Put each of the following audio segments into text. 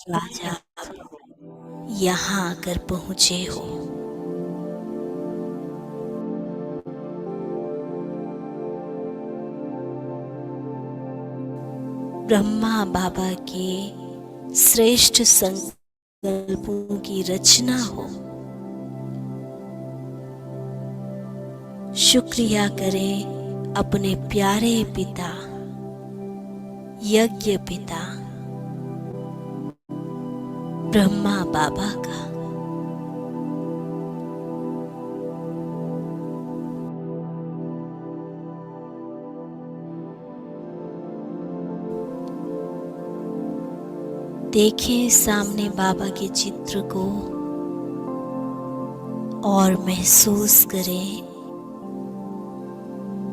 आज आप यहाँ आकर पहुँचे हो। ब्रह्मा बाबा के श्रेष्ठ संकल्पों की रचना हो। शुक्रिया करें अपने प्यारे पिता यज्ञ पिता ब्रह्मा बाबा का। देखें सामने बाबा के चित्र को और महसूस करें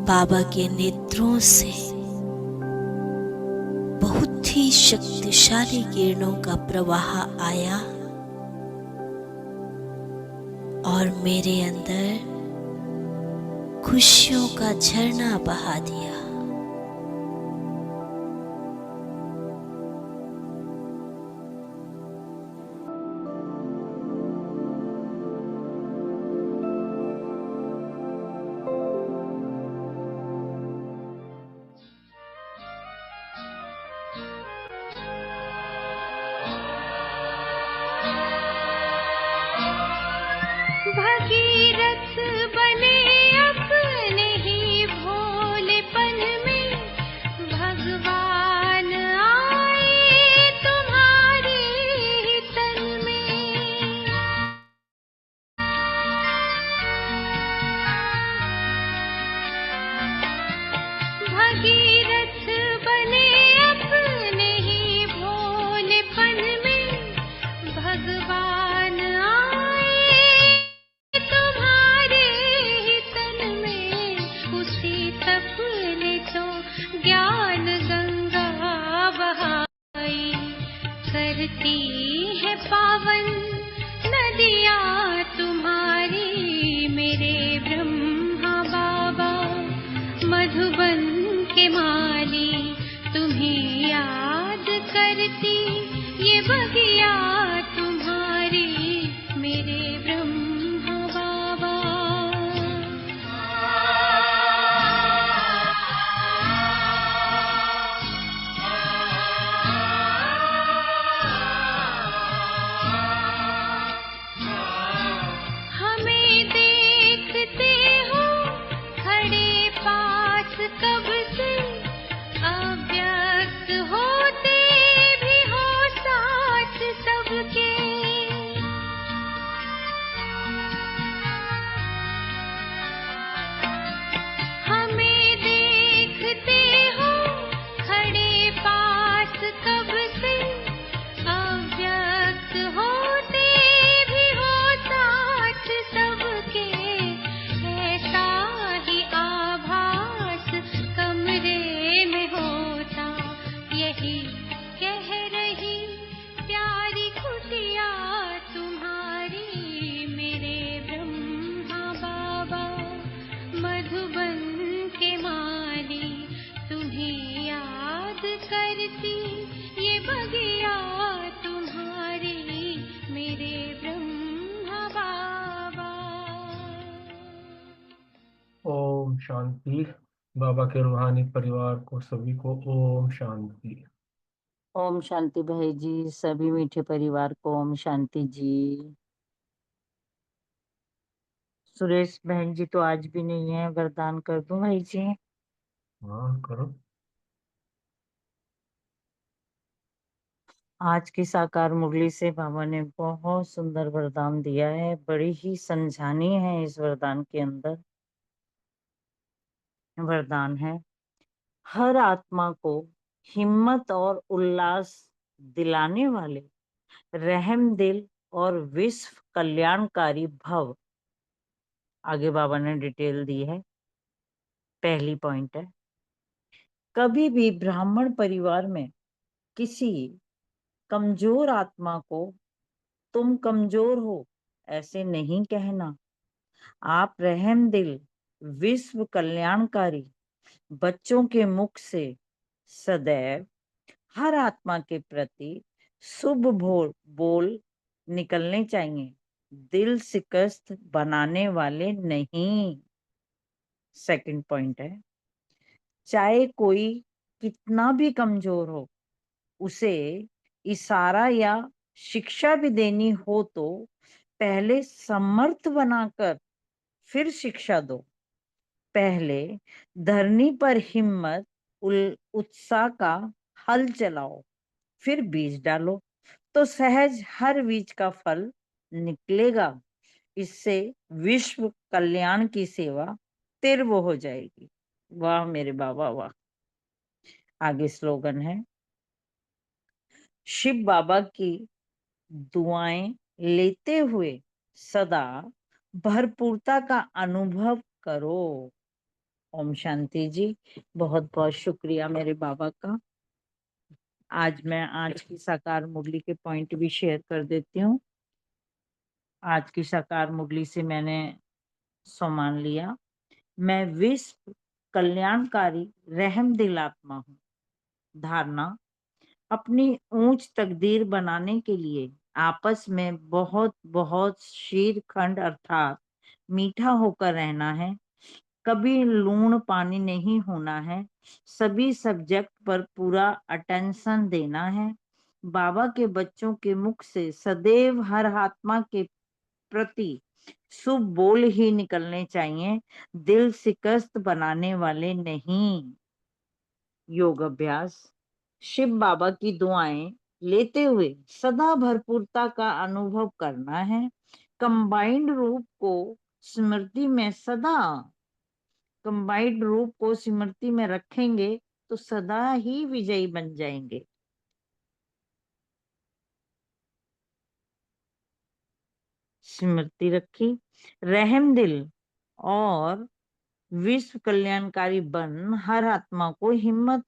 बाबा के नेत्रों से बहुत ही शक्तिशाली किरणों का प्रवाह आया और मेरे अंदर खुशियों का झरना बहा दिया। भगीरथ बने अपने ही भोलेपन में, भगवान आए तुम्हारे ही तन में। भगीरथ बने अपने ही भोलेपन में, भगवान आए तुम्हारे ही तन में। उसी तपने तो ज्ञान गंगा बहाई, करती है पावन नदियाँ तुम्हारी मेरे ब्रह्मा बाबा। मधुबन के माली तुम्हें याद करती ये बगिया तुम्हारी मेरे ब्रह्मा बाबा। हमें देखते हो खड़े पास कब से, अव्यक्त होते भी हो साथ सबके। हमें देखते हो खड़े पास कब से, अव्यक्त होते भी हो साथ सबके। ऐसा ही आभास कमरे में होता, यही कह रही प्यारी कुटिया तुम्हारी मेरे ब्रह्मा बाबा। मधुबन के माली तुम्हें याद करती ये बगिया तुम्हारी मेरे ब्रह्मा बाबा। ओम शांति। बाबा के रूहानी परिवार को सभी को ओम शांति। ओम शांति भाई जी, सभी मीठे परिवार को ओम शांति जी। सुरेश बहन जी तो आज भी नहीं है, वरदान कर दूं भाई जी? हाँ करो। आज की साकार मुरली से बाबा ने बहुत सुंदर वरदान दिया है, बड़ी ही समझानी है इस वरदान के अंदर। वरदान है, हर आत्मा को हिम्मत और उल्लास दिलाने वाले रहम दिल और विश्व कल्याणकारी भव। आगे बाबा ने डिटेल दी है। पहली पॉइंट है, कभी भी ब्राह्मण परिवार में किसी कमजोर आत्मा को तुम कमजोर हो ऐसे नहीं कहना। आप रहम दिल विश्व कल्याणकारी बच्चों के मुख से सदैव हर आत्मा के प्रति शुभ बोल निकलने चाहिए, दिल शिकस्त बनाने वाले नहीं। सेकंड पॉइंट है, चाहे कोई कितना भी कमजोर हो, उसे इशारा या शिक्षा भी देनी हो तो पहले समर्थ बनाकर फिर शिक्षा दो। पहले धरनी पर हिम्मत उत्साह का हल चलाओ, फिर बीज डालो, तो सहज हर बीज का फल निकलेगा। इससे विश्व कल्याण की सेवा तीव्र हो जाएगी। वाह मेरे बाबा वाह। आगे स्लोगन है, शिव बाबा की दुआएं लेते हुए सदा भरपूरता का अनुभव करो। ओम शांति जी। बहुत बहुत शुक्रिया मेरे बाबा का। आज मैं आज की साकार मुरली के पॉइंट भी शेयर कर देती हूँ। आज की साकार मुरली से मैंने सम्मान लिया, मैं विश्व कल्याणकारी रहमदिल आत्मा हूँ। धारणा, अपनी ऊंच तकदीर बनाने के लिए आपस में बहुत बहुत शीरखंड अर्थात मीठा होकर रहना है, कभी लूण पानी नहीं होना है, सभी सब्जेक्ट पर पूरा अटेंशन देना है, बाबा के बच्चों के मुख से सदैव हर आत्मा के प्रति शुभ बोल ही निकलने चाहिए, दिल शिकस्त बनाने वाले नहीं। योग अभ्यास, शिव बाबा की दुआएं लेते हुए सदा भरपूरता का अनुभव करना है, कंबाइंड रूप को स्मृति में सदा कंबाइंड रूप को स्मृति में रखेंगे तो सदा ही विजयी बन जाएंगे। स्मृति रखी, रहम दिल और विश्व कल्याणकारी बन हर आत्मा को हिम्मत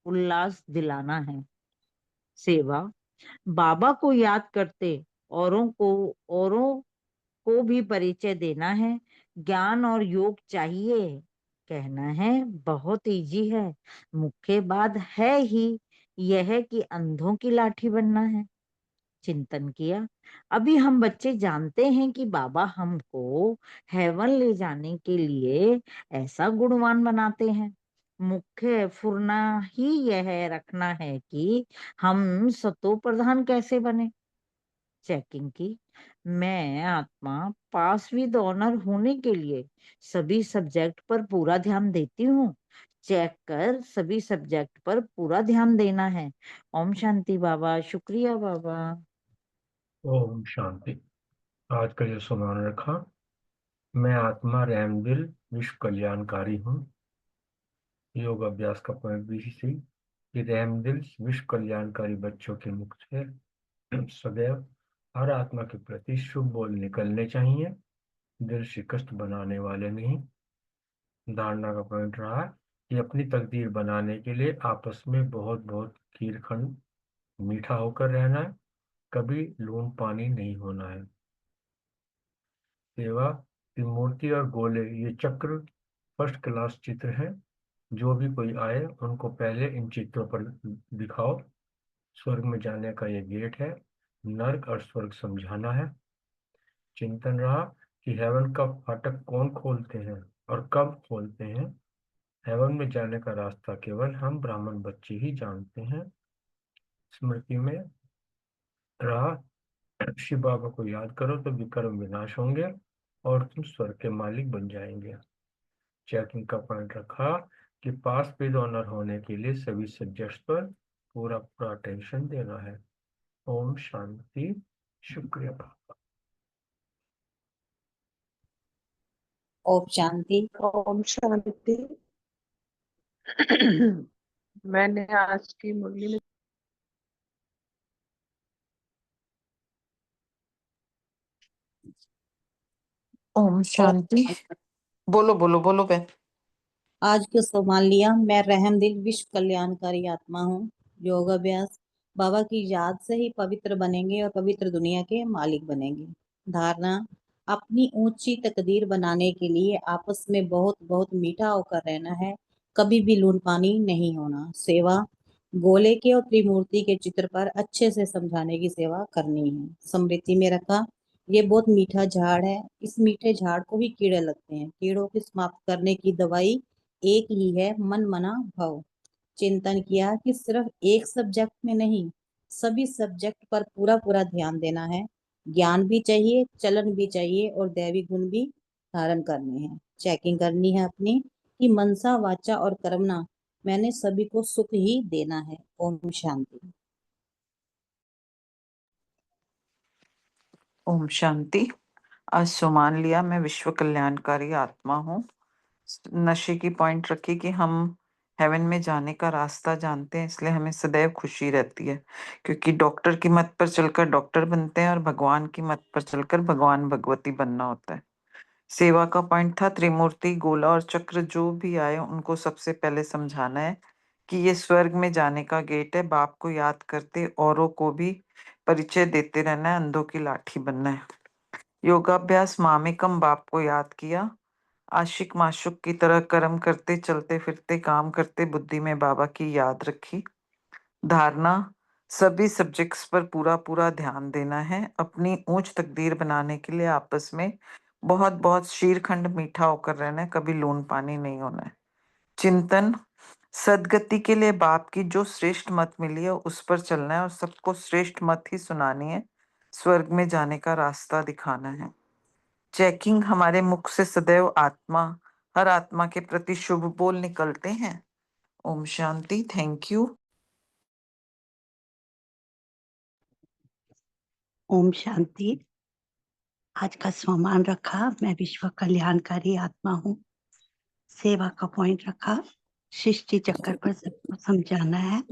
उल्लास दिलाना है। सेवा, बाबा को याद करते औरों को भी परिचय देना है, ज्ञान और योग चाहिए। कहना है बहुत इजी है, मुख्य बात है ही यह कि अंधों की लाठी बनना है। चिंतन किया, अभी हम बच्चे जानते हैं कि बाबा हमको हेवन ले जाने के लिए ऐसा गुणवान बनाते हैं। मुख्य फुरना ही यह रखना है कि हम सतो प्रधान कैसे बने। चेकिंग की, मैं आत्मा पास विद ऑनर होने के लिए सभी सब्जेक्ट पर पूरा ध्यान देती हूँ। चेक कर सभी सब्जेक्ट पर पूरा ध्यान देना है। ओम शांति बाबा। शुक्रिया बाबा। ओम शांति। आज का जो सम्मान रखा, मैं आत्मा रहमदिल विश्व कल्याणकारी हूँ। योग अभ्यास का पॉइंट भी इसी कि रहमदिल विश्व कल्याणकारी बच्चों के मुख से सदैव हर आत्मा के प्रति शुभ बोल निकलने चाहिए, दिल शिकस्त बनाने वाले नहीं। धारणा का पॉइंट रहा कि अपनी तकदीर बनाने के लिए आपस में बहुत बहुत खीरखंड मीठा होकर रहना है, कभी लूण पानी नहीं होना है। सेवा, त्रिमूर्ति और गोले ये चक्र फर्स्ट क्लास चित्र है, जो भी कोई आए उनको पहले इन चित्रों पर दिखाओ। स्वर्ग में जाने का ये गेट है, नर्क और स्वर्ग समझाना है। चिंतन रहा कि हेवन का फाटक कौन खोलते हैं और कब खोलते हैं। हेवन में जाने का रास्ता केवल हम ब्राह्मण बच्चे ही जानते हैं। स्मृति में रहा, शिव बाबा को याद करो तो विकर्म विनाश होंगे और तुम स्वर्ग के मालिक बन जाएंगे। चेकिंग का पॉइंट रखा कि पास विद ऑनर होने के लिए सभी सब्जेक्ट्स पर पूरा पूरा अटेंशन देना है। ओम शांति। शुक्रिया बाबा। ओम शांति। ओम शांति। मैंने आज की मुरली में ओम शांति। बोलो बोलो बोलो बहन। आज को सम्मान लिया, मैं रहमदिल विश्व कल्याणकारी आत्मा हूँ। योग अभ्यास, बाबा की याद से ही पवित्र बनेंगे और पवित्र दुनिया के मालिक बनेंगे। धारणा, अपनी ऊंची तकदीर बनाने के लिए आपस में बहुत बहुत मीठा होकर रहना है, कभी भी लूण पानी नहीं होना। सेवा, गोले के और त्रिमूर्ति के चित्र पर अच्छे से समझाने की सेवा करनी है। स्मृति में रखा, ये बहुत मीठा झाड़ है, इस मीठे झाड़ को भी कीड़े लगते हैं, कीड़ों को समाप्त करने की दवाई एक ही है, मन मना भव। चिंतन किया कि सिर्फ एक सब्जेक्ट में नहीं, सभी सब्जेक्ट पर पूरा पूरा ध्यान देना है। ज्ञान भी चाहिए, चलन भी चाहिए और दैवी गुण भी धारण करने हैं। चेकिंग करनी है अपनी कि मनसा वाचा और कर्मणा मैंने सभी को सुख ही देना है। ओम शांति। ओम शांति। आज सुमान लिया, मैं विश्व कल्याणकारी आत्मा हूँ। नशे की पॉइंट रखी कि हम हेवन में जाने का रास्ता जानते हैं, इसलिए हमें सदैव खुशी रहती है, क्योंकि डॉक्टर की मत पर चलकर डॉक्टर बनते हैं और भगवान की मत पर चलकर भगवान भगवती बनना होता है। सेवा का पॉइंट था त्रिमूर्ति, गोला और चक्र जो भी आए उनको सबसे पहले समझाना है कि ये स्वर्ग में जाने का गेट है। बाप को याद करते औरों को भी परिचय देते रहना है, अंधों की लाठी बनना है। योगाभ्यास मामेकम, बाप को याद किया। आशिक माशुक की तरह कर्म करते, चलते फिरते काम करते, बुद्धि में बाबा की याद रखी। धारणा, सभी सब्जेक्ट्स पर पूरा पूरा ध्यान देना है। अपनी ऊंच तकदीर बनाने के लिए आपस में बहुत बहुत शीरखंड मीठा होकर रहना है, कभी लून पानी नहीं होना है। चिंतन, सदगति के लिए बाप की जो श्रेष्ठ मत मिली है उस पर चलना है और सबको श्रेष्ठ मत ही सुनानी है। स्वर्ग में जाने का रास्ता दिखाना है। चेकिंग, हमारे मुख से सदैव आत्मा, हर आत्मा के प्रति शुभ बोल निकलते हैं। ओम शांति। Thank you. ओम शांति। आज का स्वमान रखा, मैं विश्व कल्याणकारी आत्मा हूँ। सेवा का पॉइंट रखा, सृष्टि चक्कर पर सबको समझाना है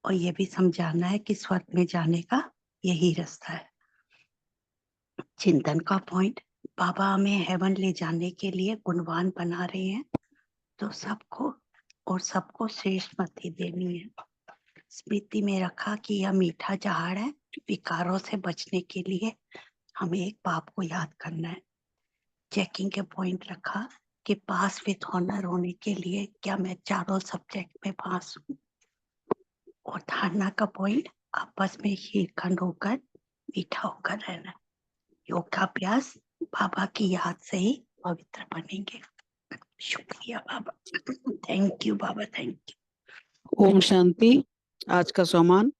और ये भी समझाना है कि स्वर्ग में जाने का यही रास्ता है। चिंतन का पॉइंट, बाबा हमें हेवन ले जाने के लिए गुणवान बना रहे हैं, तो सबको श्रेष्ठ मति देनी है। स्मृति में रखा कि यह मीठा झाड़ है, विकारों से बचने के लिए हमें एक बाप को याद करना है। चेकिंग के पॉइंट रखा कि पास विथ ऑनर होने के लिए क्या मैं चारों सब्जेक्ट में पास हूँ। और धारणा का पॉइंट, आपस में हीरखंड होकर मीठा होकर रहना। योगाभ्यास, बाबा की याद से ही पवित्र बनेंगे। शुक्रिया बाबा। थैंक यू बाबा, थैंक यू। ओम शांति। आज का सम्मान,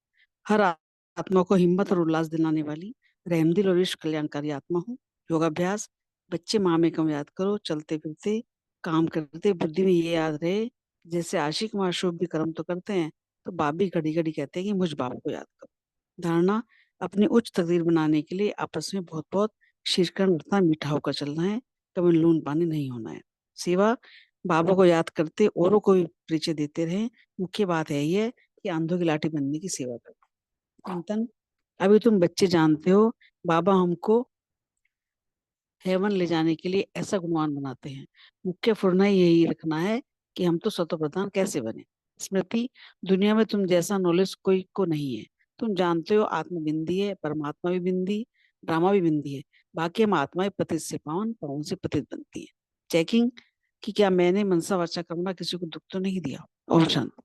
हर आत्मा को हिम्मत और उल्लास दिलाने वाली रहमदिल और विश्व कल्याणकारी आत्मा हूँ। योगाभ्यास, बच्चे माँ में कम याद करो, चलते फिरते काम करते बुद्धि में ये याद रहे, जैसे आशिक माशूक भी कर्म तो करते हैं, तो बाप भी घड़ी घड़ी कहते हैं कि मुझ बाप को याद करो। धारणा, अपनी उच्च तकदीर बनाने के लिए आपस में बहुत बहुत शीरकन उठना, मीठा होकर चलना है, कभी लून पानी नहीं होना है। सेवा, बाबा को याद करते औरों को भी परिचय देते रहे। मुख्य बात है ये कि अंधों की लाठी बनने की सेवा करो। चिंतन, अभी तुम बच्चे जानते हो, बाबा हमको हेवन ले जाने के लिए ऐसा गुणवान बनाते हैं। मुख्य फुरना यही रखना है कि हम तो स्वतः प्रधान कैसे बने। स्मृति, दुनिया में तुम जैसा नॉलेज कोई को नहीं है। तुम जानते हो आत्मा बिंदी है, परमात्मा भी बिंदी, ड्रामा भी बिंदी है। बाकी हम आत्माएं पतित से पावन, पावन से पतित बनती है। चेकिंग कि क्या मैंने मनसा वाचा कर्मणा किसी को दुख तो नहीं दिया। ओम शांति।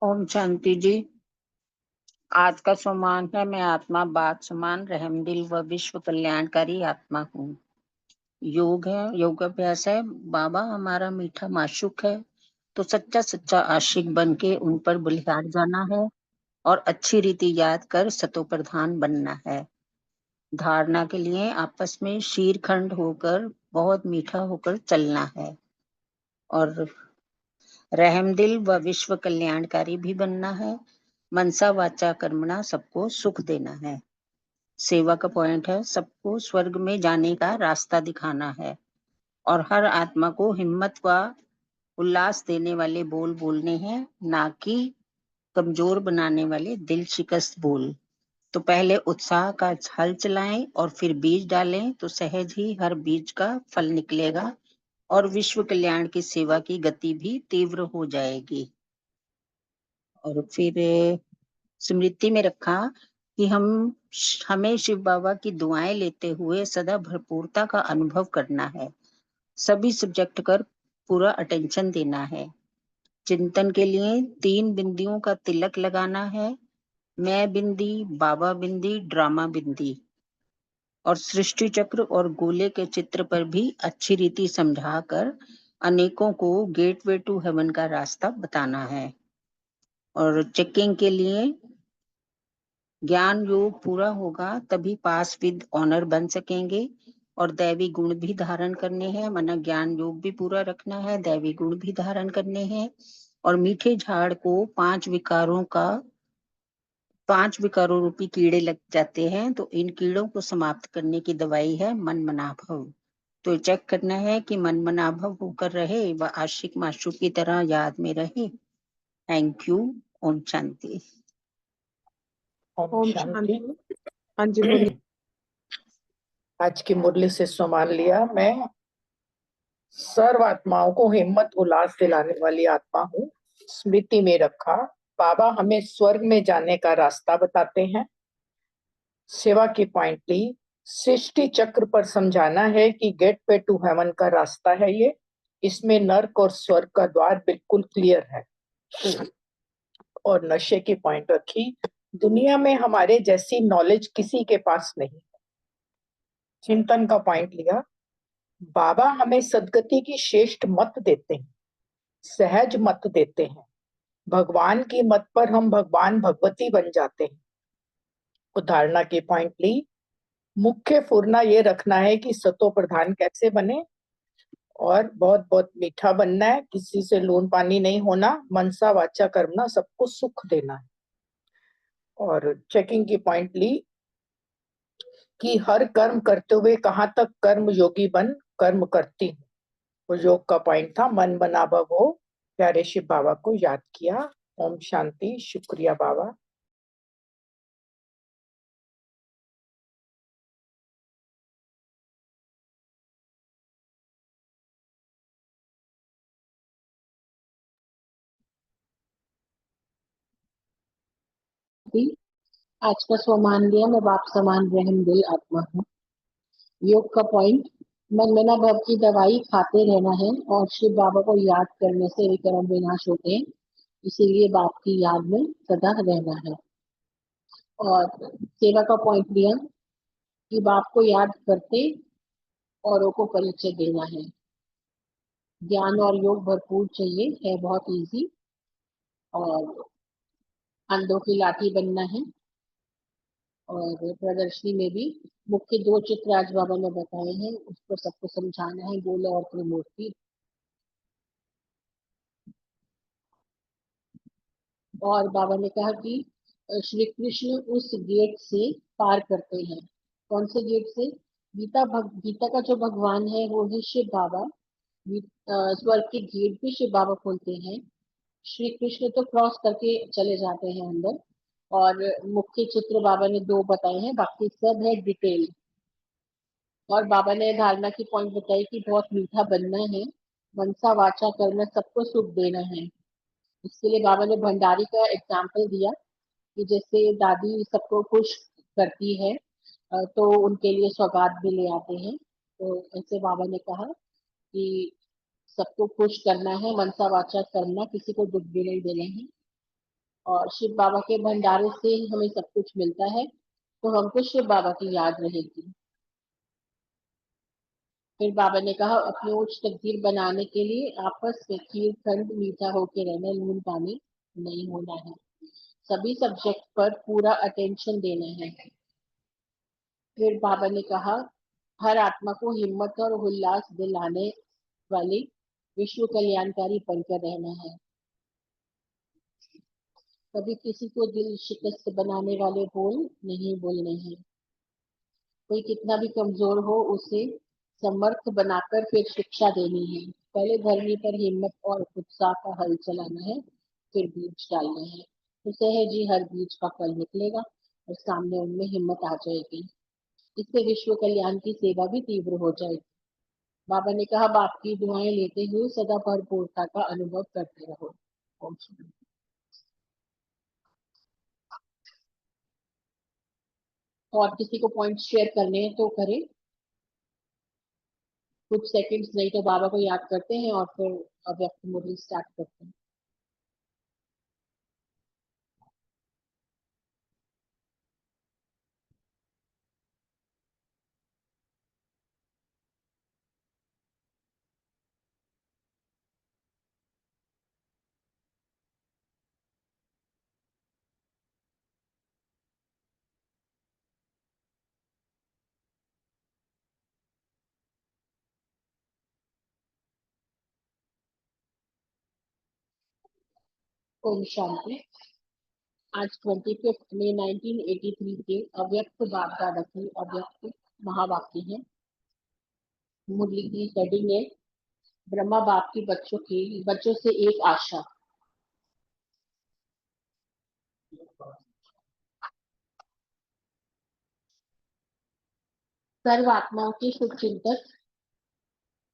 ओम शांति जी। आज का सम्मान है, मैं आत्मा बात समान रहमदिल व विश्व कल्याणकारी आत्मा हूँ। योग है, योगाभ्यास है, बाबा हमारा मीठा माशुक है, तो सच्चा सच्चा आशिक बन के उन पर बलिहार जाना है और अच्छी रीति याद कर सतो प्रधान बनना है। धारणा के लिए आपस में शीरखंड होकर बहुत मीठा होकर चलना है और रहमदिल व विश्व कल्याणकारी भी बनना है। मनसा वाचा कर्मणा सबको सुख देना है। सेवा का पॉइंट है, सबको स्वर्ग में जाने का रास्ता दिखाना है और हर आत्मा को हिम्मत व उल्लास देने वाले बोल बोलने हैं, ना कि कमजोर बनाने वाले दिल शिकस्त बोल। तो पहले उत्साह का हल चलाएं और फिर बीज डालें, तो सहज ही हर बीज का फल निकलेगा और विश्व कल्याण की सेवा की गति भी तीव्र हो जाएगी। और फिर स्मृति में रखा कि हम हमें शिव बाबा की दुआएं लेते हुए सदा भरपूरता का अनुभव करना है। सभी सब्जेक्ट पर पूरा अटेंशन देना है। चिंतन के लिए 3 बिंदियों का तिलक लगाना है। मैं बिंदी, बाबा बिंदी, ड्रामा बिंदी। और सृष्टि चक्र और गोले के चित्र पर भी अच्छी रीति समझाकर अनेकों को गेटवे टू हेवन का रास्ता बताना है। और चेकिंग के लिए ज्ञान योग पूरा होगा तभी पास विद ऑनर बन सकेंगे। और दैवी गुण भी धारण करने हैं, माना ज्ञान योग भी पूरा रखना है, दैवी गुण भी धारण करने हैं। और मीठे झाड़ को 5 विकारों रूपी कीड़े लग जाते हैं, तो इन कीड़ों को समाप्त करने की दवाई है मन मनाभव। तो चेक करना है कि मन मनाभव होकर रहे व आशिक माशूक की तरह याद में रहे। Thank you. ओम शांति। ओम शांति। हाँ जी बोलिए। आज की मुरली से सम्मान लिया। मैं सर्व आत्माओं को हिम्मत उल्लास दिलाने वाली आत्मा हूँ। स्मृति में रखा, बाबा हमें स्वर्ग में जाने का रास्ता बताते हैं। सेवा की पॉइंट ली, सृष्टि चक्र पर समझाना है कि गेट पे टू हेवन का रास्ता है ये। इसमें नर्क और स्वर्ग का द्वार बिल्कुल क्लियर है। और नशे की पॉइंट रखी, दुनिया में हमारे जैसी नॉलेज किसी के पास नहीं। चिंतन का पॉइंट लिया, बाबा हमें सदगति की श्रेष्ठ मत देते हैं, सहज मत देते हैं। भगवान की मत पर हम भगवान भगवती बन जाते हैं। उदाहरणा की पॉइंट ली, मुख्य फुरना ये रखना है कि सतो प्रधान कैसे बने और बहुत बहुत मीठा बनना है, किसी से लोन पानी नहीं होना, मनसा वाचा कर्मना सबको सुख देना है। और चेकिंग की पॉइंट ली कि हर कर्म करते हुए कहाँ तक कर्म योगी बन कर्म करती हूँ। वो योग का पॉइंट था मन बना हो। प्यारे शिव बाबा को याद किया। ओम शांति। शुक्रिया बाबा। आज का स्वमान लिया। मैं बाप समान रहम दिल आत्मा हूँ। योग का पॉइंट, मनमना भव की दवाई खाते रहना है और शिव बाबा को याद करने से विक्रम विनाश होते हैं, इसीलिए बाप की याद में सदा रहना है। और सेवा का पॉइंट लिया कि बाप को याद करते औरों को परिचय देना है। ज्ञान और योग भरपूर चाहिए, है बहुत इजी। और अंधों की लाठी बनना है। और प्रदर्शनी में भी मुख्य 2 चित्र आज बाबा ने बताए हैं, उसको सबको समझाना है, गोला और त्रिमूर्ति। और बाबा ने कहा कि श्री कृष्ण उस गेट से पार करते हैं। कौन से गेट से? गीता का जो भगवान है वो है शिव बाबा। स्वर्ग के गेट भी शिव बाबा खोलते हैं। श्री कृष्ण तो क्रॉस करके चले जाते हैं अंदर। और मुख्य चित्र बाबा ने 2 बताए हैं, बाकी सब है डिटेल। और बाबा ने धारणा की पॉइंट बताई कि बहुत मीठा बनना है, मनसा वाचा करना, सबको सुख देना है। इसके लिए बाबा ने भंडारी का एग्जाम्पल दिया कि जैसे दादी सबको खुश करती है तो उनके लिए सौगात भी ले आते हैं। तो ऐसे बाबा ने कहा कि सबको खुश करना है, मनसा वाचा करना, किसी को दुख भी नहीं देना है। और शिव बाबा के भंडारे से हमें सब कुछ मिलता है, तो हमको शिव बाबा की याद रहेगी। फिर बाबा ने कहा अपनी उच्च तकदीर बनाने के लिए आपस में खीर खंड मीठा होके रहना, लून पानी नहीं होना है। सभी सब्जेक्ट पर पूरा अटेंशन देना है। फिर बाबा ने कहा हर आत्मा को हिम्मत और उल्लास दिलाने वाली विश्व कल्याणकारी बनकर रहना है। कभी किसी को दिल शिकस्त बनाने वाले बोल नहीं बोलने हैं। कोई कितना भी कमजोर हो उसे समर्थ बनाकर फिर शिक्षा देनी है। पहले धरनी पर हिम्मत और उत्साह का हल चलाना है, फिर बीज डालना है। तो सहज ही हर बीज का फल निकलेगा और सामने उनमें हिम्मत आ जाएगी। इससे विश्व कल्याण की सेवा भी तीव्र हो जाएगी। बाबा ने कहा बाप की दुआएं लेते हुए सदा भरपूरता का अनुभव करते रहो। ओम शांति। और किसी को पॉइंट शेयर करने हैं तो करें, कुछ सेकंड्स, नहीं तो बाबा को याद करते हैं और फिर अव्यक्त मुरली स्टार्ट करते हैं। ओम शांति। आज 25 मई 1983 के अव्यक्त बाप दादा की अव्यक्त महावाक्य है। मुरली की हेडिंग है ब्रह्मा बाप की बच्चों से एक आशा। सर्व आत्माओं के शुभचिंतक,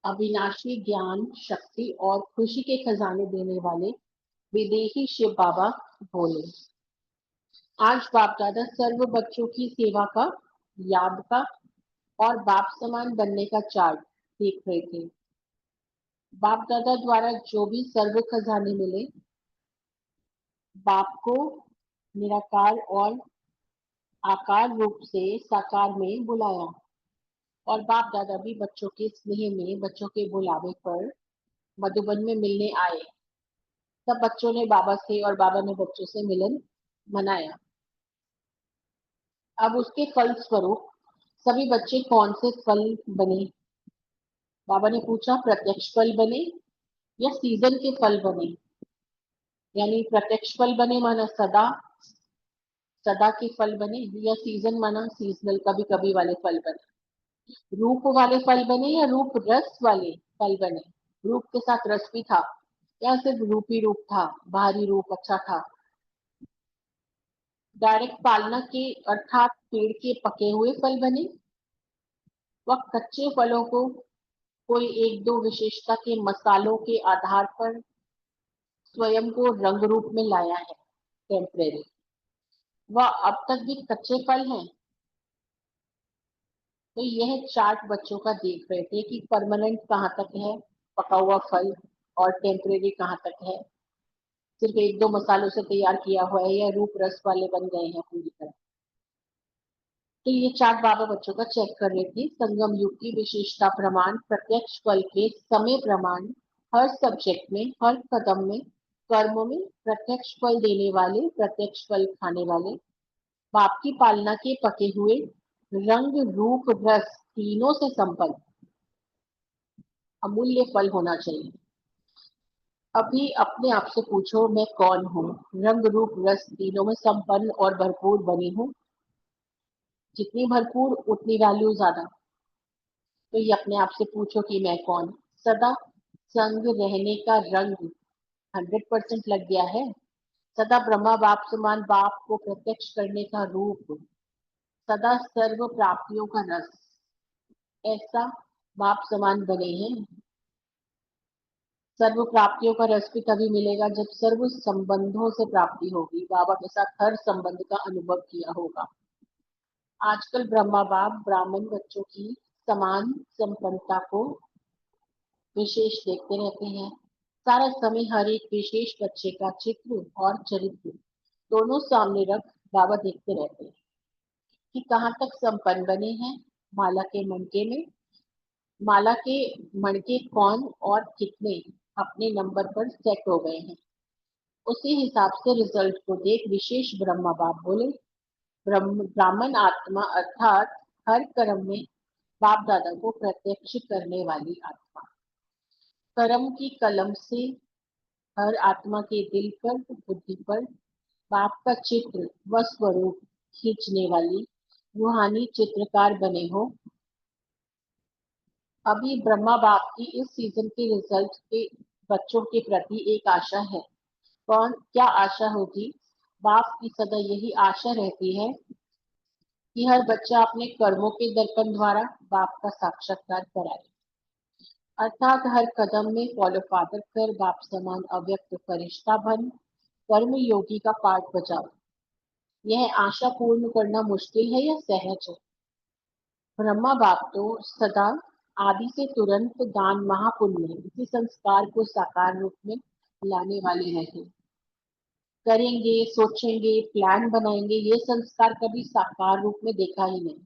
अविनाशी ज्ञान, शक्ति और खुशी के खजाने देने वाले विदेही शिव बाबा बोले। आज बाप दादा सर्व बच्चों की सेवा का, याद का और बाप समान बनने का चार्ट देख रहे थे। बाप दादा द्वारा जो भी सर्व खजाने मिले, बाप को निराकार और आकार रूप से साकार में बुलाया और बाप दादा भी बच्चों के स्नेह में, बच्चों के बुलावे पर मधुबन में मिलने आए। सब बच्चों ने बाबा से और बाबा ने बच्चों से मिलन मनाया। अब उसके फल स्वरूप सभी बच्चे कौन से फल बने? बाबा ने पूछा, प्रत्यक्ष फल बने या सीजन के फल बने? यानी प्रत्यक्ष फल बने माना सदा के फल बने, या सीजन माना सीजनल, कभी कभी वाले फल बने। रूप वाले फल बने या रूप रस वाले फल बने? रूप के साथ रस भी था या सिर्फ रूप ही रूप था, बाहरी रूप अच्छा था? डायरेक्ट पालना के अर्थात पेड़ के पके हुए फल बने, वह कच्चे फलों को कोई एक दो विशेषता के मसालों के आधार पर स्वयं को रंग रूप में लाया है, टेम्परेरी। वह अब तक भी कच्चे फल हैं। तो यह चार्ट बच्चों का देख रहे थे कि परमानेंट कहाँ तक है पका हुआ फल और टेम्परेरी कहाँ तक है, सिर्फ एक दो मसालों से तैयार किया हुआ है, या रूप रस वाले बन गए हैं पूरी तरह। तो ये चार्ट बाबा बच्चों का चेक कर रहे थे। संगम युग की विशेषता प्रमाण, प्रत्यक्ष फल के समय प्रमाण, हर सब्जेक्ट में, हर कदम में, कर्मों में प्रत्यक्ष फल देने वाले, प्रत्यक्ष फल खाने वाले, बाप की पालना के पके हुए, रंग रूप रस तीनों से संपन्न अमूल्य फल होना चाहिए। अभी अपने आप से पूछो, मैं कौन हूँ? रंग रूप रस तीनों में संपन्न और भरपूर बनी हूँ। जितनी भरपूर उतनी वैल्यू ज्यादा। तो ये अपने आप से पूछो कि मैं कौन? सदा संग रहने का रंग 100% लग गया है। सदा ब्रह्मा बाप समान बाप को प्रत्यक्ष करने का रूप, सदा सर्व प्राप्तियों का रस, ऐसा बाप समान बने हैं। सर्व प्राप्तियों का रस भी तभी मिलेगा जब सर्व संबंधों से प्राप्ति होगी, बाबा के साथ हर संबंध का अनुभव किया होगा। आजकल ब्रह्मा बाप ब्राह्मण बच्चों की समान संपन्नता को विशेष देखते रहते हैं। सारा समय हर एक विशेष बच्चे का चित्र और चरित्र दोनों सामने रख बाबा देखते रहते हैं कि कहाँ तक संपन्न बने हैं। माला के मणके कौन और कितने अपने नंबर पर सेट हो गए हैं। उसी हिसाब से रिजल्ट को देख विशेष ब्रह्मा बाप बोले, ब्राह्मण आत्मा अर्थात हर कर्म में बाप दादा को प्रत्यक्ष करने वाली आत्मा, कर्म की कलम से हर आत्मा के दिल पर, बुद्धि पर बाप का चित्र व स्वरूप खींचने वाली रूहानी चित्रकार बने हो। अभी ब्रह्मा बाप की इस सीजन के रिजल्ट के बच्चों के प्रति एक आशा है। क्या आशा होगी? बाप की सदा यही आशा रहती है कि हर बच्चा अपने कर्मों के दर्पण द्वारा बाप का साक्षात्कार कराए, अर्थात हर कदम में फॉलो फादर कर बाप समान अव्यक्त फरिश्ता बन कर्म योगी का पाठ बजाओ। यह आशा पूर्ण करना मुश्किल है या सहज है? ब्रह्मा बाप तो सदा आदि से तुरंत दान महापुण्य इसी संस्कार को साकार रूप में लाने वाले रहे। करेंगे, सोचेंगे, प्लान बनाएंगे, ये संस्कार कभी साकार रूप में देखा ही नहीं।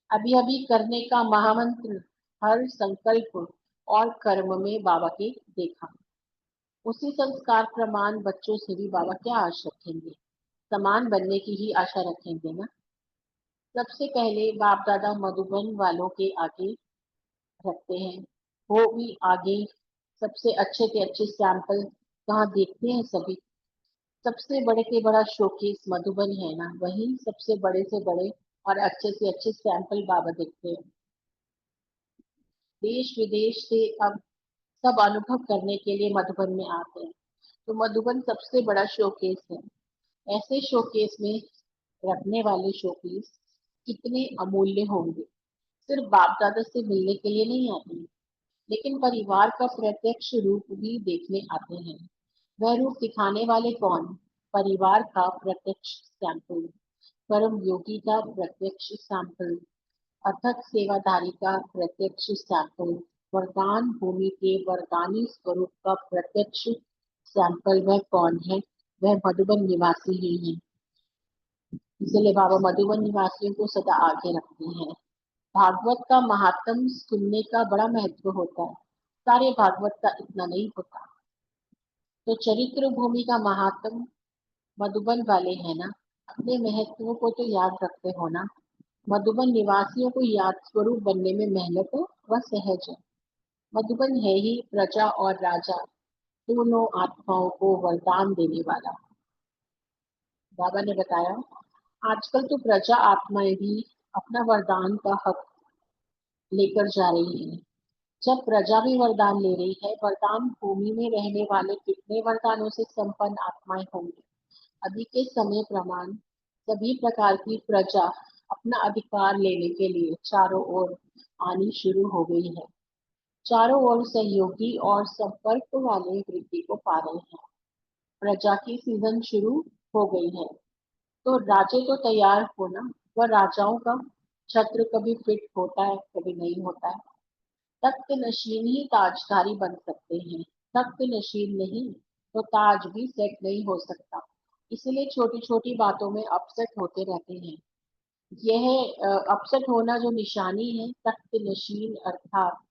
अभी अभी करने का महामंत्र हर संकल्प और कर्म में बाबा के देखा। उसी संस्कार प्रमाण बच्चों से भी बाबा क्या आशा रखेंगे? समान बनने की ही आशा रखेंगे ना। सबसे पहले बाप दादा मधुबन वालों के आगे रखते हैं, वो भी आगे सबसे अच्छे के अच्छे सैंपल कहाँ देखते हैं सभी। सबसे बड़े के बड़ा शोकेस मधुबन है ना, वही सबसे बड़े से बड़े और अच्छे से अच्छे सैंपल बाबा देखते हैं। देश विदेश से अब सब अनुभव करने के लिए मधुबन में आते हैं, तो मधुबन सबसे बड़ा शोकेस है। ऐसे शोकेस में रखने वाले शोकेस कितने अमूल्य होंगे। सिर्फ बाप दादा से मिलने के लिए नहीं आते हैं, लेकिन परिवार का प्रत्यक्ष रूप भी देखने आते हैं। वह रूप दिखाने वाले कौन? परिवार का प्रत्यक्ष सैंपल, परम योगी का प्रत्यक्ष सैंपल, अथक सेवाधारी का प्रत्यक्ष सैंपल, वरदान भूमि के वरदानी स्वरूप का प्रत्यक्ष सैंपल। वह कौन है? वह मधुबन निवासी ही है। इसलिए बाबा मधुबन निवासियों को सदा आगे रखते हैं। भागवत का महात्म सुनने का बड़ा महत्व होता है, सारे भागवत का इतना नहीं होता। तो चरित्र भूमि का महात्म मधुबन वाले है ना, अपने महत्व को तो याद रखते हो ना। मधुबन निवासियों को याद स्वरूप बनने में मेहनत व सहज है। मधुबन है ही प्रजा और राजा दोनों आत्माओं को वरदान देने वाला। बाबा ने बताया आजकल तो प्रजा आत्माएं भी अपना वरदान का हक लेकर जा रही है। जब प्रजा भी वरदान ले रही है, वरदान भूमि में रहने वाले कितने वरदानों से संपन्न आत्माएं होंगी। अभी के समय प्रमाण सभी प्रकार की प्रजा अपना अधिकार लेने के लिए चारों ओर आनी शुरू हो गई है। चारों ओर सहयोगी और संपर्क वाले वृद्धि को पा रहे हैं। प्रजा की सीजन शुरू हो गई है, तो राजे तो तैयार हो ना। वह राजाओं का छत्र कभी फिट होता है, कभी नहीं होता है। तख्त नशीन ही ताजधारी बन सकते हैं, तख्त नशीन नहीं तो ताज भी सेट नहीं हो सकता। इसलिए छोटी छोटी बातों में अपसेट होते रहते हैं। यह अपसेट होना जो निशानी है, तख्त नशीन अर्थात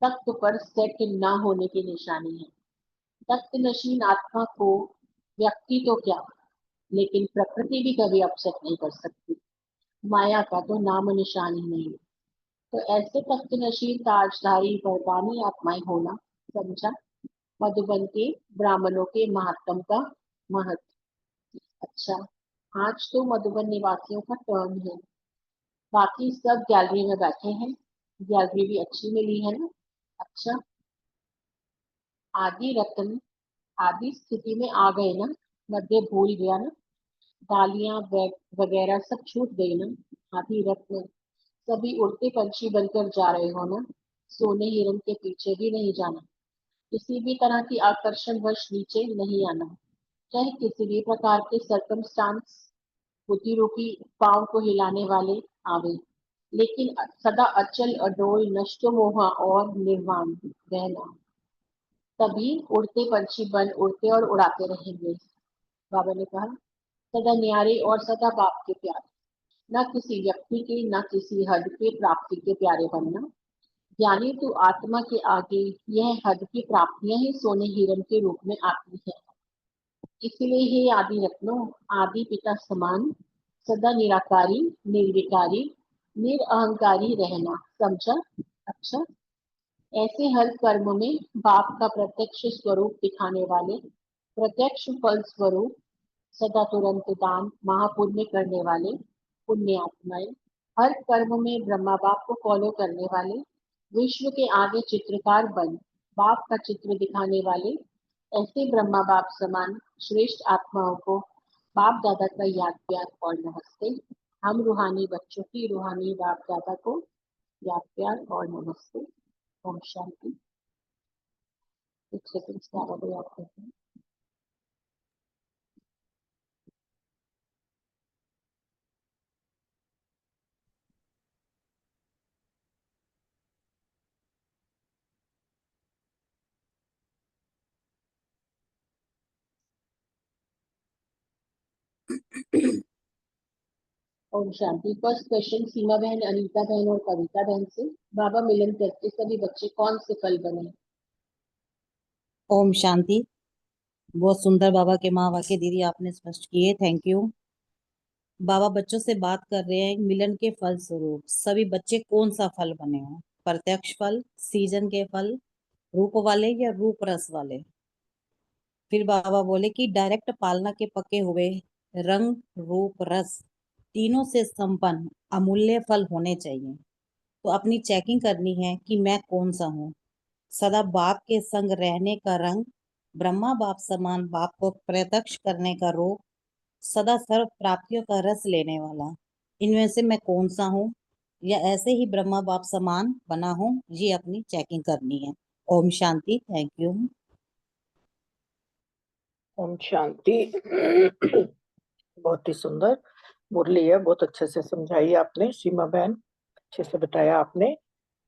तख्त पर सेट न होने की निशानी है। तख्त नशीन आत्मा को व्यक्ति तो क्या, लेकिन प्रकृति भी कभी अपसेट नहीं कर सकती। माया का तो नाम निशान ही नहीं है। तो ऐसे तख्त नशीन ताजधारी वरदानी आत्माएं होना, समझा मधुबन के ब्राह्मणों के महात्म का महत्व। अच्छा, आज तो मधुबन निवासियों का टर्न है। बाकी सब गैलरी में बैठे हैं, गैलरी भी अच्छी मिली है ना। अच्छा, आदि रत्न आदि स्थिति में आ गए ना, मध्य भूल गया ना, डालियां वगैरह सब छूट गई ना। आदि रत्न सभी उड़ते पंछी बनकर जा रहे हो ना। सोने हिरन के पीछे भी नहीं जाना, किसी भी तरह की आकर्षण वश नीचे नहीं आना, चाहे किसी भी प्रकार के सरकमस्टांस बुद्धि रूपी पांव को हिलाने वाले आवे, लेकिन सदा अचल अडोल नष्ट मोह और निर्वाण रहना। तभी उड़ते पंछी बन उड़ते और उड़ाते रहेंगे। बाबा ने कहा सदा न्यारे और सदा बाप के प्यारे, न किसी व्यक्ति के न किसी हद के प्राप्ति के प्यारे बनना। ज्ञानी तो आत्मा के आगे यह हद की प्राप्तियां ही सोने हिरन के रूप में आती है। इसलिए हे आदि रत्नो, आदि पिता समान सदा निराकारी निर्विकारी निरअहंकारी रहना, समझा। अच्छा, ऐसे हर कर्म में बाप का प्रत्यक्ष स्वरूप दिखाने वाले, प्रत्यक्ष फल स्वरूप सदा तुरंत दान महापुण्य करने वाले पुण्य आत्माएं, हर कर्म में ब्रह्मा बाप को फॉलो करने वाले, विश्व के आगे चित्रकार बन बाप का चित्र दिखाने वाले, ऐसे ब्रह्मा बाप समान श्रेष्ठ आत्माओं को बाप दादा का याद प्यार और नमस्ते। हम रूहानी बच्चों की रूहानी बाप दादा को याद प्यार और नमस्ते। ओम शांति। एक सेकंड बाबा को याद करते हैं। ओम शांति। फर्स्ट क्वेश्चन सीमा बहन, अनीता बहन और कविता बहन से। बाबा मिलन करके सभी बच्चे कौन से फल बने? ओम शांति। बहुत सुंदर बाबा के माँ वाक्य दीदी आपने स्पष्ट किए, थैंक यू। बाबा बच्चों से बात कर रहे हैं मिलन के फल स्वरूप सभी बच्चे कौन सा फल बने हो, प्रत्यक्ष फल, सीजन के फल, रूप वाले या रूप रस वाले। फिर बाबा बोले कि डायरेक्ट पालना के पके हुए रंग रूप रस तीनों से संपन्न अमूल्य फल होने चाहिए। तो अपनी चेकिंग करनी है कि मैं कौन सा हूँ। सदा बाप के संग रहने का रंग, ब्रह्मा बाप समान बाप को प्रत्यक्ष करने का रूप, सदा सर्व प्राप्तियों का रस लेने वाला। इनमें से मैं कौन सा हूँ या ऐसे ही ब्रह्मा बाप समान बना हूँ, ये अपनी चेकिंग करनी है। ओम शांति, थैंक यू। ओम शांति। बहुत ही सुंदर मुरली है, बहुत अच्छे से समझाई आपने सीमा बहन, अच्छे से बताया आपने।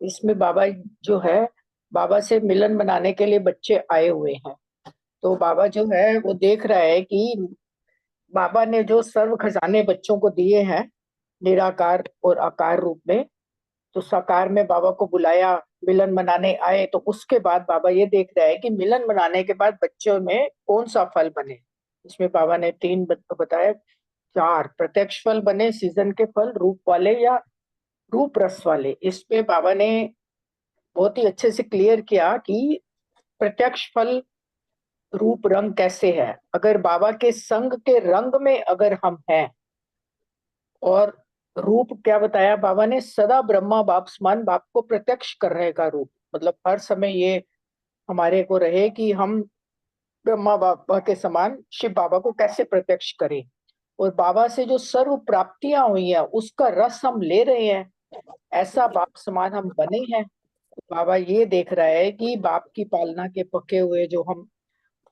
इसमें बाबा जो है, बाबा से मिलन बनाने के लिए बच्चे आए हुए हैं। तो बाबा जो है वो देख रहा है कि बाबा ने जो सर्व खजाने बच्चों को दिए हैं निराकार और आकार रूप में, तो साकार में बाबा को बुलाया, मिलन मनाने आए। तो उसके बाद बाबा ये देख रहा है कि मिलन मनाने के बाद बच्चों में कौन सा फल बने। इसमें बाबा ने तीन बताया, चार प्रत्यक्ष फल बने, सीजन के फल, रूप वाले या रूप रस वाले। इसमें बाबा ने बहुत ही अच्छे से क्लियर किया कि प्रत्यक्ष फल रूप रंग कैसे है। अगर बाबा के संग के रंग में अगर हम हैं, और रूप क्या बताया बाबा ने, सदा ब्रह्मा बाप समान बाप को प्रत्यक्ष करने का रूप, मतलब हर समय ये हमारे को रहे कि हम ब्रह्मा बाबा के समान शिव बाबा को कैसे प्रत्यक्ष करें। और बाबा से जो सर्व प्राप्तियां हुई है उसका रस हम ले रहे हैं, ऐसा बाप समान हम बने हैं। बाबा ये देख रहा है कि बाप की पालना के पके हुए जो हम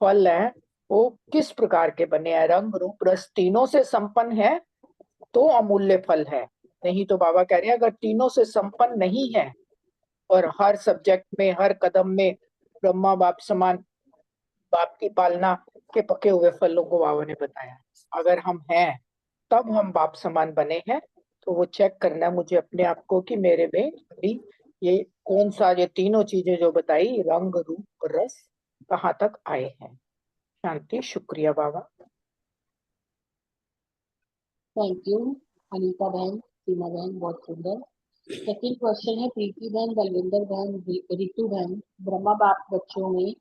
फल हैं वो किस प्रकार के बने हैं, रंग रूप रस तीनों से संपन्न है तो अमूल्य फल है। नहीं तो बाबा कह रहे हैं अगर तीनों से संपन्न नहीं है और हर सब्जेक्ट में हर कदम में ब्रह्मा बाप समान बाप की पालना के पके हुए फलों को बाबा ने बताया, अगर हम हैं तब हम बाप समान बने हैं। तो वो चेक करना है मुझे अपने आप को कि मेरे में अभी ये कौन सा, ये तीनों चीजें जो बताई रंग रूप रस कहाँ तक आए हैं। शांति, शुक्रिया बाबा। थैंक यू अनीता बहन, सीमा बहन, बहुत सुंदर। सेकंड क्वेश्चन है प्रीति बहन, बलविंदर बहन, रितु बहन। ब्रह्मा बाप बच्चों में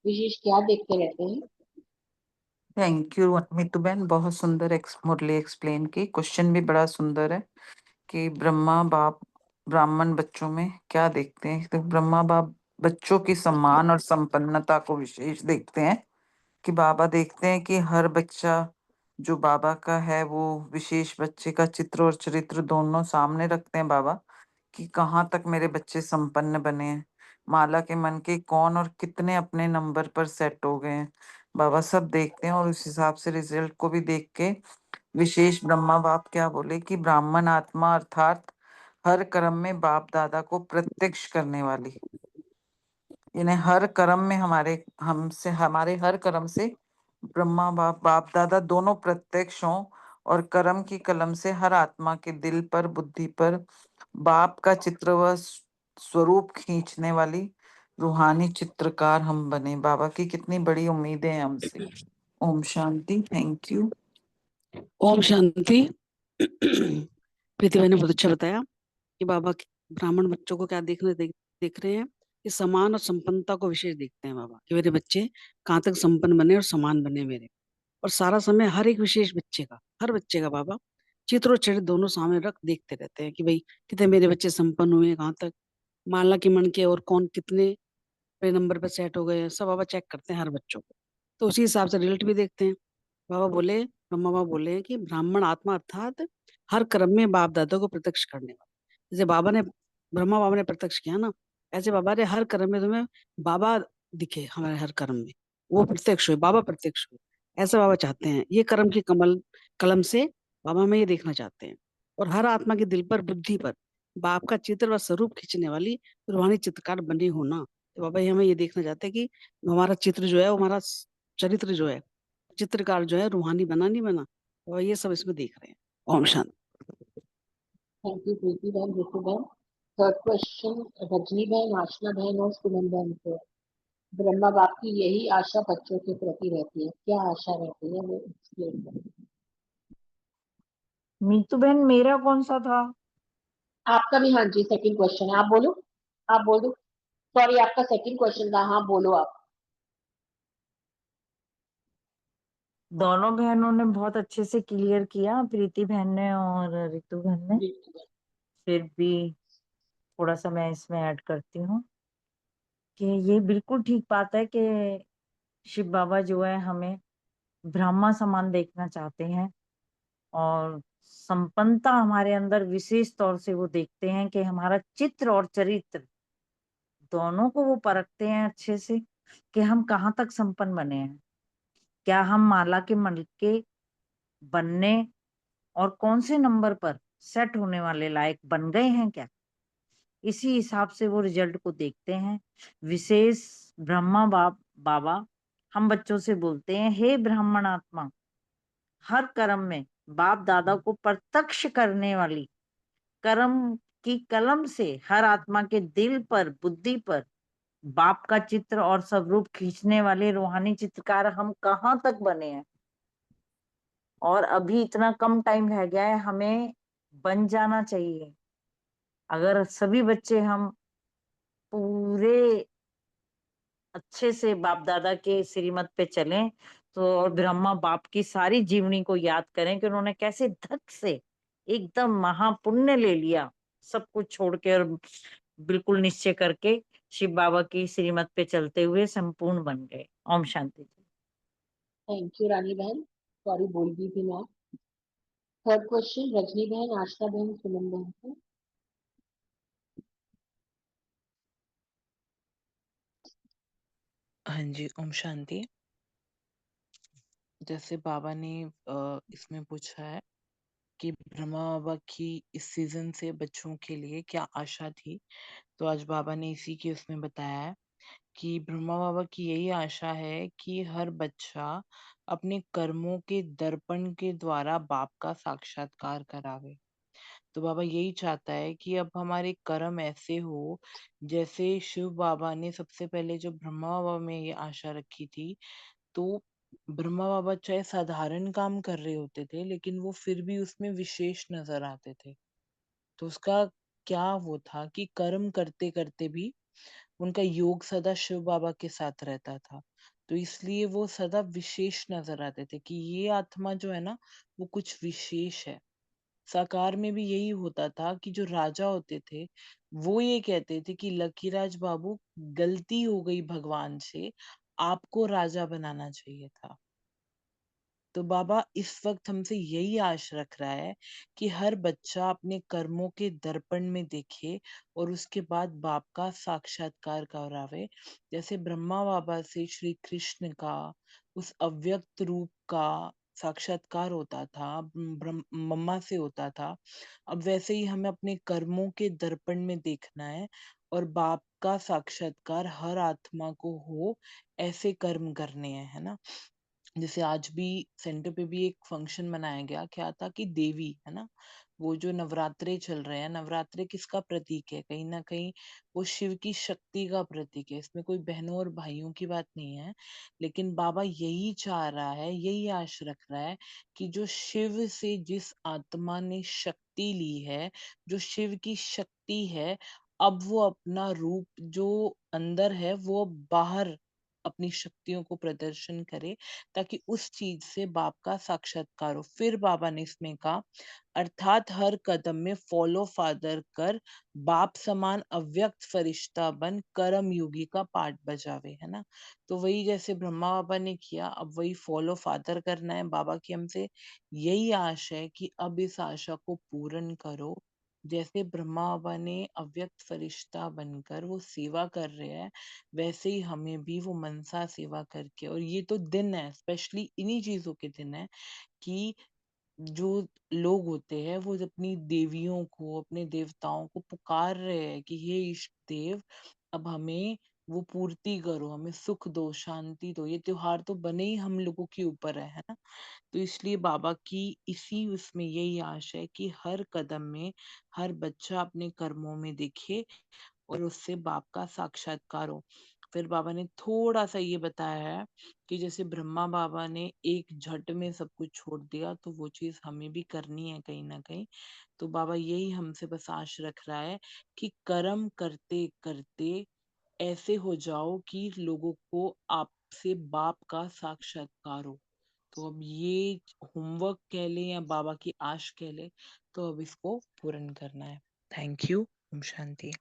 विशेष क्या देखते रहते हैं? थैंक यू मीतू बहन, बहुत सुंदर मुरली एक्सप्लेन की। क्वेश्चन भी बड़ा सुंदर है कि ब्रह्मा बाप ब्राह्मण बच्चों में क्या देखते हैं। तो ब्रह्मा बाप बच्चों की सम्मान और संपन्नता को विशेष देखते हैं कि बाबा देखते हैं कि हर बच्चा जो बाबा का है वो विशेष बच्चे का चित्र और चरित्र दोनों सामने रखते हैं बाबा, कि कहाँ तक मेरे बच्चे संपन्न बने हैं, माला के मन के कौन और कितने अपने नंबर पर सेट हो गए हैं। बाबा सब देखते हैं और उस हिसाब से रिजल्ट को भी देख के विशेष ब्रह्मा बाप क्या बोले कि ब्राह्मण आत्मा अर्थात हर कर्म में बाप दादा को प्रत्यक्ष करने वाली, इन्हें हर कर्म में हमारे हर कर्म से ब्रह्मा बाप बाप दादा दोनों प्रत्यक्ष हों और कर्म की कलम से हर आत्मा के दिल पर बुद्धि पर बाप का चित्र व स्वरूप खींचने वाली रूहानी चित्रकार हम बने। बाबा की कितनी बड़ी उम्मीदें हैं हमसे। ओम शांति, थैंक यू। ओम शांति। प्रीति भाई ने बहुत अच्छा बताया कि बाबा ब्राह्मण बच्चों को क्या देख रहे हैं कि समान और संपन्नता को विशेष देखते हैं बाबा, कि मेरे बच्चे कहाँ तक संपन्न बने और समान बने मेरे। और सारा समय हर एक विशेष बच्चे का, हर बच्चे का बाबा चित्र और चरित्र दोनों सामने रख देखते रहते हैं कि भाई कितने मेरे बच्चे संपन्न हुए हैं, कहाँ तक माला की मन के और कौन कितने नंबर पर सेट हो गए हैं, सब बाबा चेक करते हैं हर बच्चों को। तो उसी हिसाब से रिजल्ट भी देखते हैं। ब्रह्मा बाबा बोले हैं कि ब्राह्मण आत्मा अर्थात हर कर्म में बाप दादा को प्रत्यक्ष करने वाला। जैसे ब्रह्मा बाबा ने प्रत्यक्ष किया ना, ऐसे बाबा ने हर कर्म में तुम्हें बाबा दिखे, हमारे हर कर्म में वो प्रत्यक्ष हुए, बाबा प्रत्यक्ष हुए। ऐसा बाबा चाहते हैं, ये कर्म की कलम से बाबा में ये देखना चाहते हैं। और हर आत्मा के दिल पर बुद्धि पर बाप का चित्र व स्वरूप खींचने वाली रूहानी चित्रकार बने होना। तो बाबा ये हमें ये देखना चाहते हैं कि हमारा चित्र जो है, हमारा चरित्र जो है, चित्रकार जो है रूहानी बना नहीं बना, और ये सब इसमें देख रहे हैं। ओम शांति। थैंक यू प्रीति बहन, रितु बहन। थर्ड क्वेश्चन रजनी बहन, आशना बहन और सुमन बहन को। ब्रह्मा बाप की यही आशा बच्चों के प्रति रहती है, क्या आशा रहती है वो एक्सप्लेन करें। मीतू बहन मेरा कौन सा था? आपका भी, हाँ जी, सेकंड क्वेश्चन है, आप बोलो, आप बोल दो। सॉरी, आपका सेकंड क्वेश्चन था, हाँ बोलो आप। दोनों बहनों ने बहुत अच्छे से क्लियर किया, प्रीति बहन ने और रितु बहन ने। फिर भी थोड़ा सा मैं इसमें ऐड करती हूँ कि ये बिल्कुल ठीक बात है कि शिव बाबा जो है हमें ब्रह्मा समान देखना चाहते हैं, और संपन्नता हमारे अंदर विशेष तौर से वो देखते हैं कि हमारा चित्र और चरित्र दोनों को वो परखते हैं अच्छे से कि हम कहाँ तक संपन्न बने हैं, क्या हम माला के मलके बनने और कौन से नंबर पर सेट होने वाले लायक बन गए हैं क्या। इसी हिसाब से वो रिजल्ट को देखते हैं। विशेष ब्रह्मा बाबा हम बच्चों से बोलते हैं, हे ब्राह्मण आत्मा, हर कर्म में बाप दादा को प्रत्यक्ष करने वाली कर्म की कलम से हर आत्मा के दिल पर बुद्धि पर बाप का चित्र और स्वरूप खींचने वाले रूहानी चित्रकार हम कहाँ तक बने हैं, और अभी इतना कम टाइम रह गया है, हमें बन जाना चाहिए। अगर सभी बच्चे हम पूरे अच्छे से बाप दादा के श्रीमत पे चलें तो, और ब्रह्मा बाप की सारी जीवनी को याद करें कि उन्होंने कैसे धक से एकदम महापुण्य ले लिया, सब कुछ छोड़ के, और बिल्कुल निश्चय करके शिव बाबा की श्रीमत पे चलते हुए संपूर्ण बन गए। ओम शांति जी। थैंक यू रानी बहन, सॉरी बोल दी थी मैं। थर्ड क्वेश्चन रजनी बहन, आशना बहन, सुमन बहन को। हाँ जी, ओम शांति। जैसे बाबा ने इसमें पूछा है कि ब्रह्मा बाबा की इस सीजन से बच्चों के लिए क्या आशा थी, तो आज बाबा ने इसी के उसमें बताया है कि ब्रह्मा बाबा की यही आशा है कि हर बच्चा अपने कर्मों के दर्पण के द्वारा बाप का साक्षात्कार करावे। तो बाबा यही चाहता है कि अब हमारे कर्म ऐसे हो जैसे शिव बाबा ने सबसे पहले जो ब्रह्मा बाबा में ये आशा रखी थी, तो ब्रह्मा बाबा चाहे साधारण काम कर रहे होते थे लेकिन वो फिर भी उसमें विशेष नजर आते थे। तो उसका क्या वो था कि कर्म करते करते भी उनका योग सदा शिव बाबा के साथ रहता था, तो इसलिए वो सदा विशेष नजर आते थे कि ये आत्मा जो है ना वो कुछ विशेष है। साकार में भी यही होता था कि जो राजा होते थे वो ये कहते थे कि लकीराज बाबू, गलती हो गई भगवान से, आपको राजा बनाना चाहिए था। तो बाबा इस वक्त हमसे यही आश रख रहा है कि हर बच्चा अपने कर्मों के दर्पण में देखे और उसके बाद बाप का साक्षात्कार करावे। जैसे ब्रह्मा बाबा से श्री कृष्ण का उस अव्यक्त रूप का साक्षात्कार होता था, मम्मा से होता था, अब वैसे ही हमें अपने कर्मों के दर्पण में देखना है और बाप का साक्षात्कार हर आत्मा को हो, ऐसे कर्म करने हैं, है ना। जैसे आज भी सेंटर पे भी एक फंक्शन मनाया गया, क्या था कि देवी, है ना, वो जो नवरात्रे चल रहे हैं, नवरात्रे किसका प्रतीक है, कहीं ना कहीं वो शिव की शक्ति का प्रतीक है। इसमें कोई बहनों और भाइयों की बात नहीं है, लेकिन बाबा यही चाह रहा है, यही आश रख रहा है कि जो शिव से जिस आत्मा ने शक्ति ली है, जो शिव की शक्ति है, अब वो अपना रूप जो अंदर है वो बाहर अपनी शक्तियों को प्रदर्शन करे, ताकि उस चीज से बाप का साक्षात्कार हो। फिर बाबा ने इसमें कहा, अर्थात हर कदम में फॉलो फादर कर, बाप समान अव्यक्त फरिश्ता बन, कर्म योगी का पाठ बजावे, है ना। तो वही जैसे ब्रह्मा बाबा ने किया, अब वही फॉलो फादर करना है। बाबा की हमसे यही आशा है कि अब इस आशा को पूर्ण करो। जैसे ब्रह्मा बाबा ने अव्यक्त फरिश्ता बनकर वो सेवा कर रहे हैं, वैसे ही हमें भी वो मनसा सेवा करके, और ये तो दिन है, स्पेशली इन्हीं चीजों के दिन है कि जो लोग होते हैं वो अपनी देवियों को, अपने देवताओं को पुकार रहे हैं कि हे इष्ट देव, अब हमें वो पूर्ति करो, हमें सुख दो, शांति दो। ये त्योहार तो बने ही हम लोगों के ऊपर है ना। तो इसलिए बाबा की इसी उसमें यही आशा है कि हर कदम में हर बच्चा अपने कर्मों में दिखे और उससे बाप का साक्षात्कार हो। फिर बाबा ने थोड़ा सा ये बताया है कि जैसे ब्रह्मा बाबा ने एक झट में सब कुछ छोड़ दिया, तो वो चीज हमें भी करनी है कहीं ना कहीं। तो बाबा यही हमसे बस आश रख रहा है कि कर्म करते करते ऐसे हो जाओ कि लोगों को आपसे बाप का साक्षात्कार हो। तो अब ये होमवर्क कह ले या बाबा की आश कह ले, तो अब इसको पूर्ण करना है। Thank you. ओम शांति।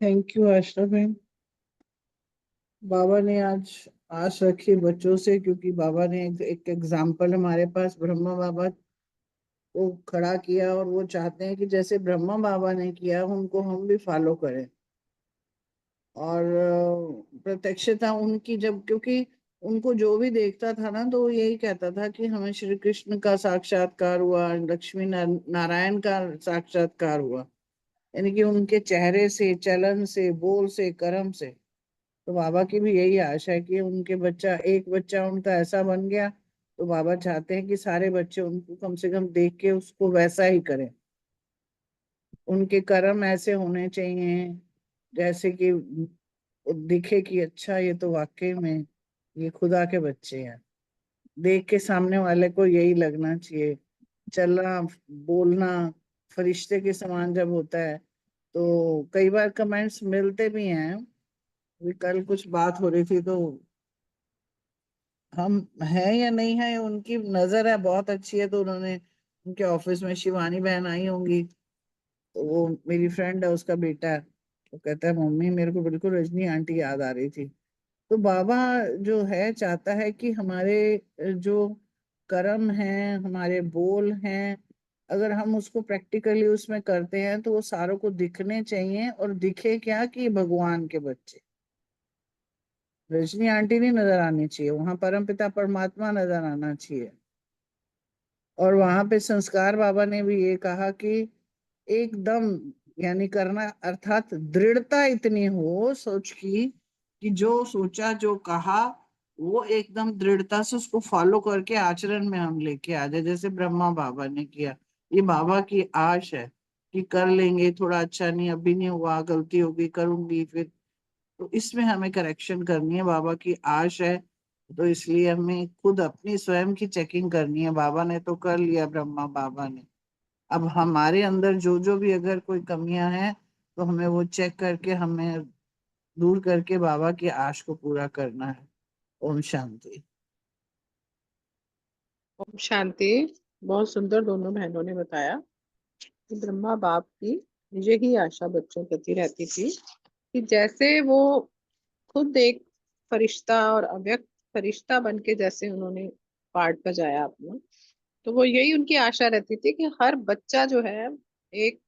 थैंक यू आशा बहन। बाबा ने आज आश रखी बच्चों से, क्योंकि बाबा ने एक एग्जाम्पल हमारे पास ब्रह्मा बाबा को खड़ा किया, और वो चाहते हैं कि जैसे ब्रह्मा बाबा ने किया उनको हम भी फॉलो करें। और प्रत्यक्षता उनकी जब, क्योंकि उनको जो भी देखता था ना, तो वो यही कहता था कि हमें श्री कृष्ण का साक्षात्कार हुआ, लक्ष्मी नारायण का साक्षात्कार हुआ। यानी कि उनके चेहरे से, चलन से, बोल से, कर्म से। तो बाबा की भी यही आशा है कि उनके बच्चा, एक बच्चा उनका ऐसा बन गया, तो बाबा चाहते हैं कि सारे बच्चे उनको कम से कम देख के उसको वैसा ही करें। उनके कर्म ऐसे होने चाहिए जैसे कि दिखे कि अच्छा, ये तो वाकई में ये खुदा के बच्चे हैं। देख के सामने वाले को यही लगना चाहिए। चलना, बोलना फरिश्ते के समान जब होता है, तो कई बार कमेंट्स मिलते भी हैं। अभी कल कुछ बात हो रही थी, तो हम हैं या नहीं है, उनकी नजर है बहुत अच्छी है, तो उन्होंने, उनके ऑफिस में शिवानी बहन आई होंगी, तो वो मेरी फ्रेंड है, उसका बेटा है, तो कहता है मम्मी मेरे को बिल्कुल रजनी आंटी याद आ रही थी। तो बाबा जो है चाहता है कि हमारे जो कर्म हैं, हमारे बोल हैं, अगर हम उसको प्रैक्टिकली उसमें करते हैं, तो वो सारों को दिखने चाहिए। और दिखे क्या कि भगवान के बच्चे, रजनी आंटी नहीं नजर आनी चाहिए, वहां परमपिता परमात्मा नजर आना चाहिए। और वहां पे संस्कार बाबा ने भी ये कहा कि एकदम, यानी करना, अर्थात दृढ़ता इतनी हो सोच की कि जो सोचा, जो कहा, वो एकदम दृढ़ता से उसको फॉलो करके आचरण में हम लेके आ जाए, जैसे ब्रह्मा बाबा ने किया। ये बाबा की आश है कि कर लेंगे, थोड़ा अच्छा नहीं, अभी नहीं हुआ, गलती होगी, करूंगी फिर। तो इसमें हमें करेक्शन करनी है, बाबा की आश है। तो इसलिए हमें खुद अपनी स्वयं की चेकिंग करनी है। बाबा ने तो कर लिया, ब्रह्मा बाबा ने। अब हमारे अंदर जो जो भी अगर कोई कमियां हैं, तो हमें वो चेक करके, हमें दूर करके बाबा की आश को पूरा करना है। ओम शांति। ओम शांति। बहुत सुंदर दोनों बहनों ने बताया कि ब्रह्मा बाप की यही आशा बच्चों प्रति रहती थी कि जैसे वो खुद एक फरिश्ता और अव्यक्त फरिश्ता बन के जैसे उन्होंने पार्ट बजाया अपना, तो वो यही उनकी आशा रहती थी कि हर बच्चा जो है एक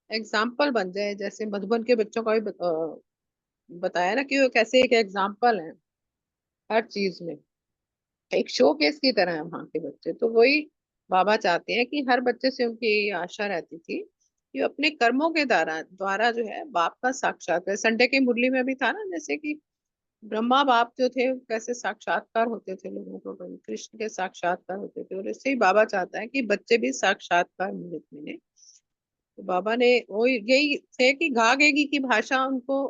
एग्जाम्पल बन जाए। जैसे मधुबन के बच्चों का भी बताया ना कि वो कैसे एक एग्जाम्पल है हर चीज में, एक शो केस की तरह है वहां के बच्चे। तो वही बाबा चाहते हैं कि हर बच्चे से उनकी यही आशा रहती थी कि वो अपने कर्मों के द्वारा द्वारा जो है बाप का साक्षात्कार। संडे की मुरली में भी था ना, जैसे कि ब्रह्मा बाप जो थे कैसे साक्षात्कार होते थे लोगों को, कृष्ण के साक्षात्कार होते थे, और इससे ही बाबा चाहता है कि बच्चे भी साक्षात्कार मिले। तो बाबा ने वो यही थे कि घाघेगी की भाषा उनको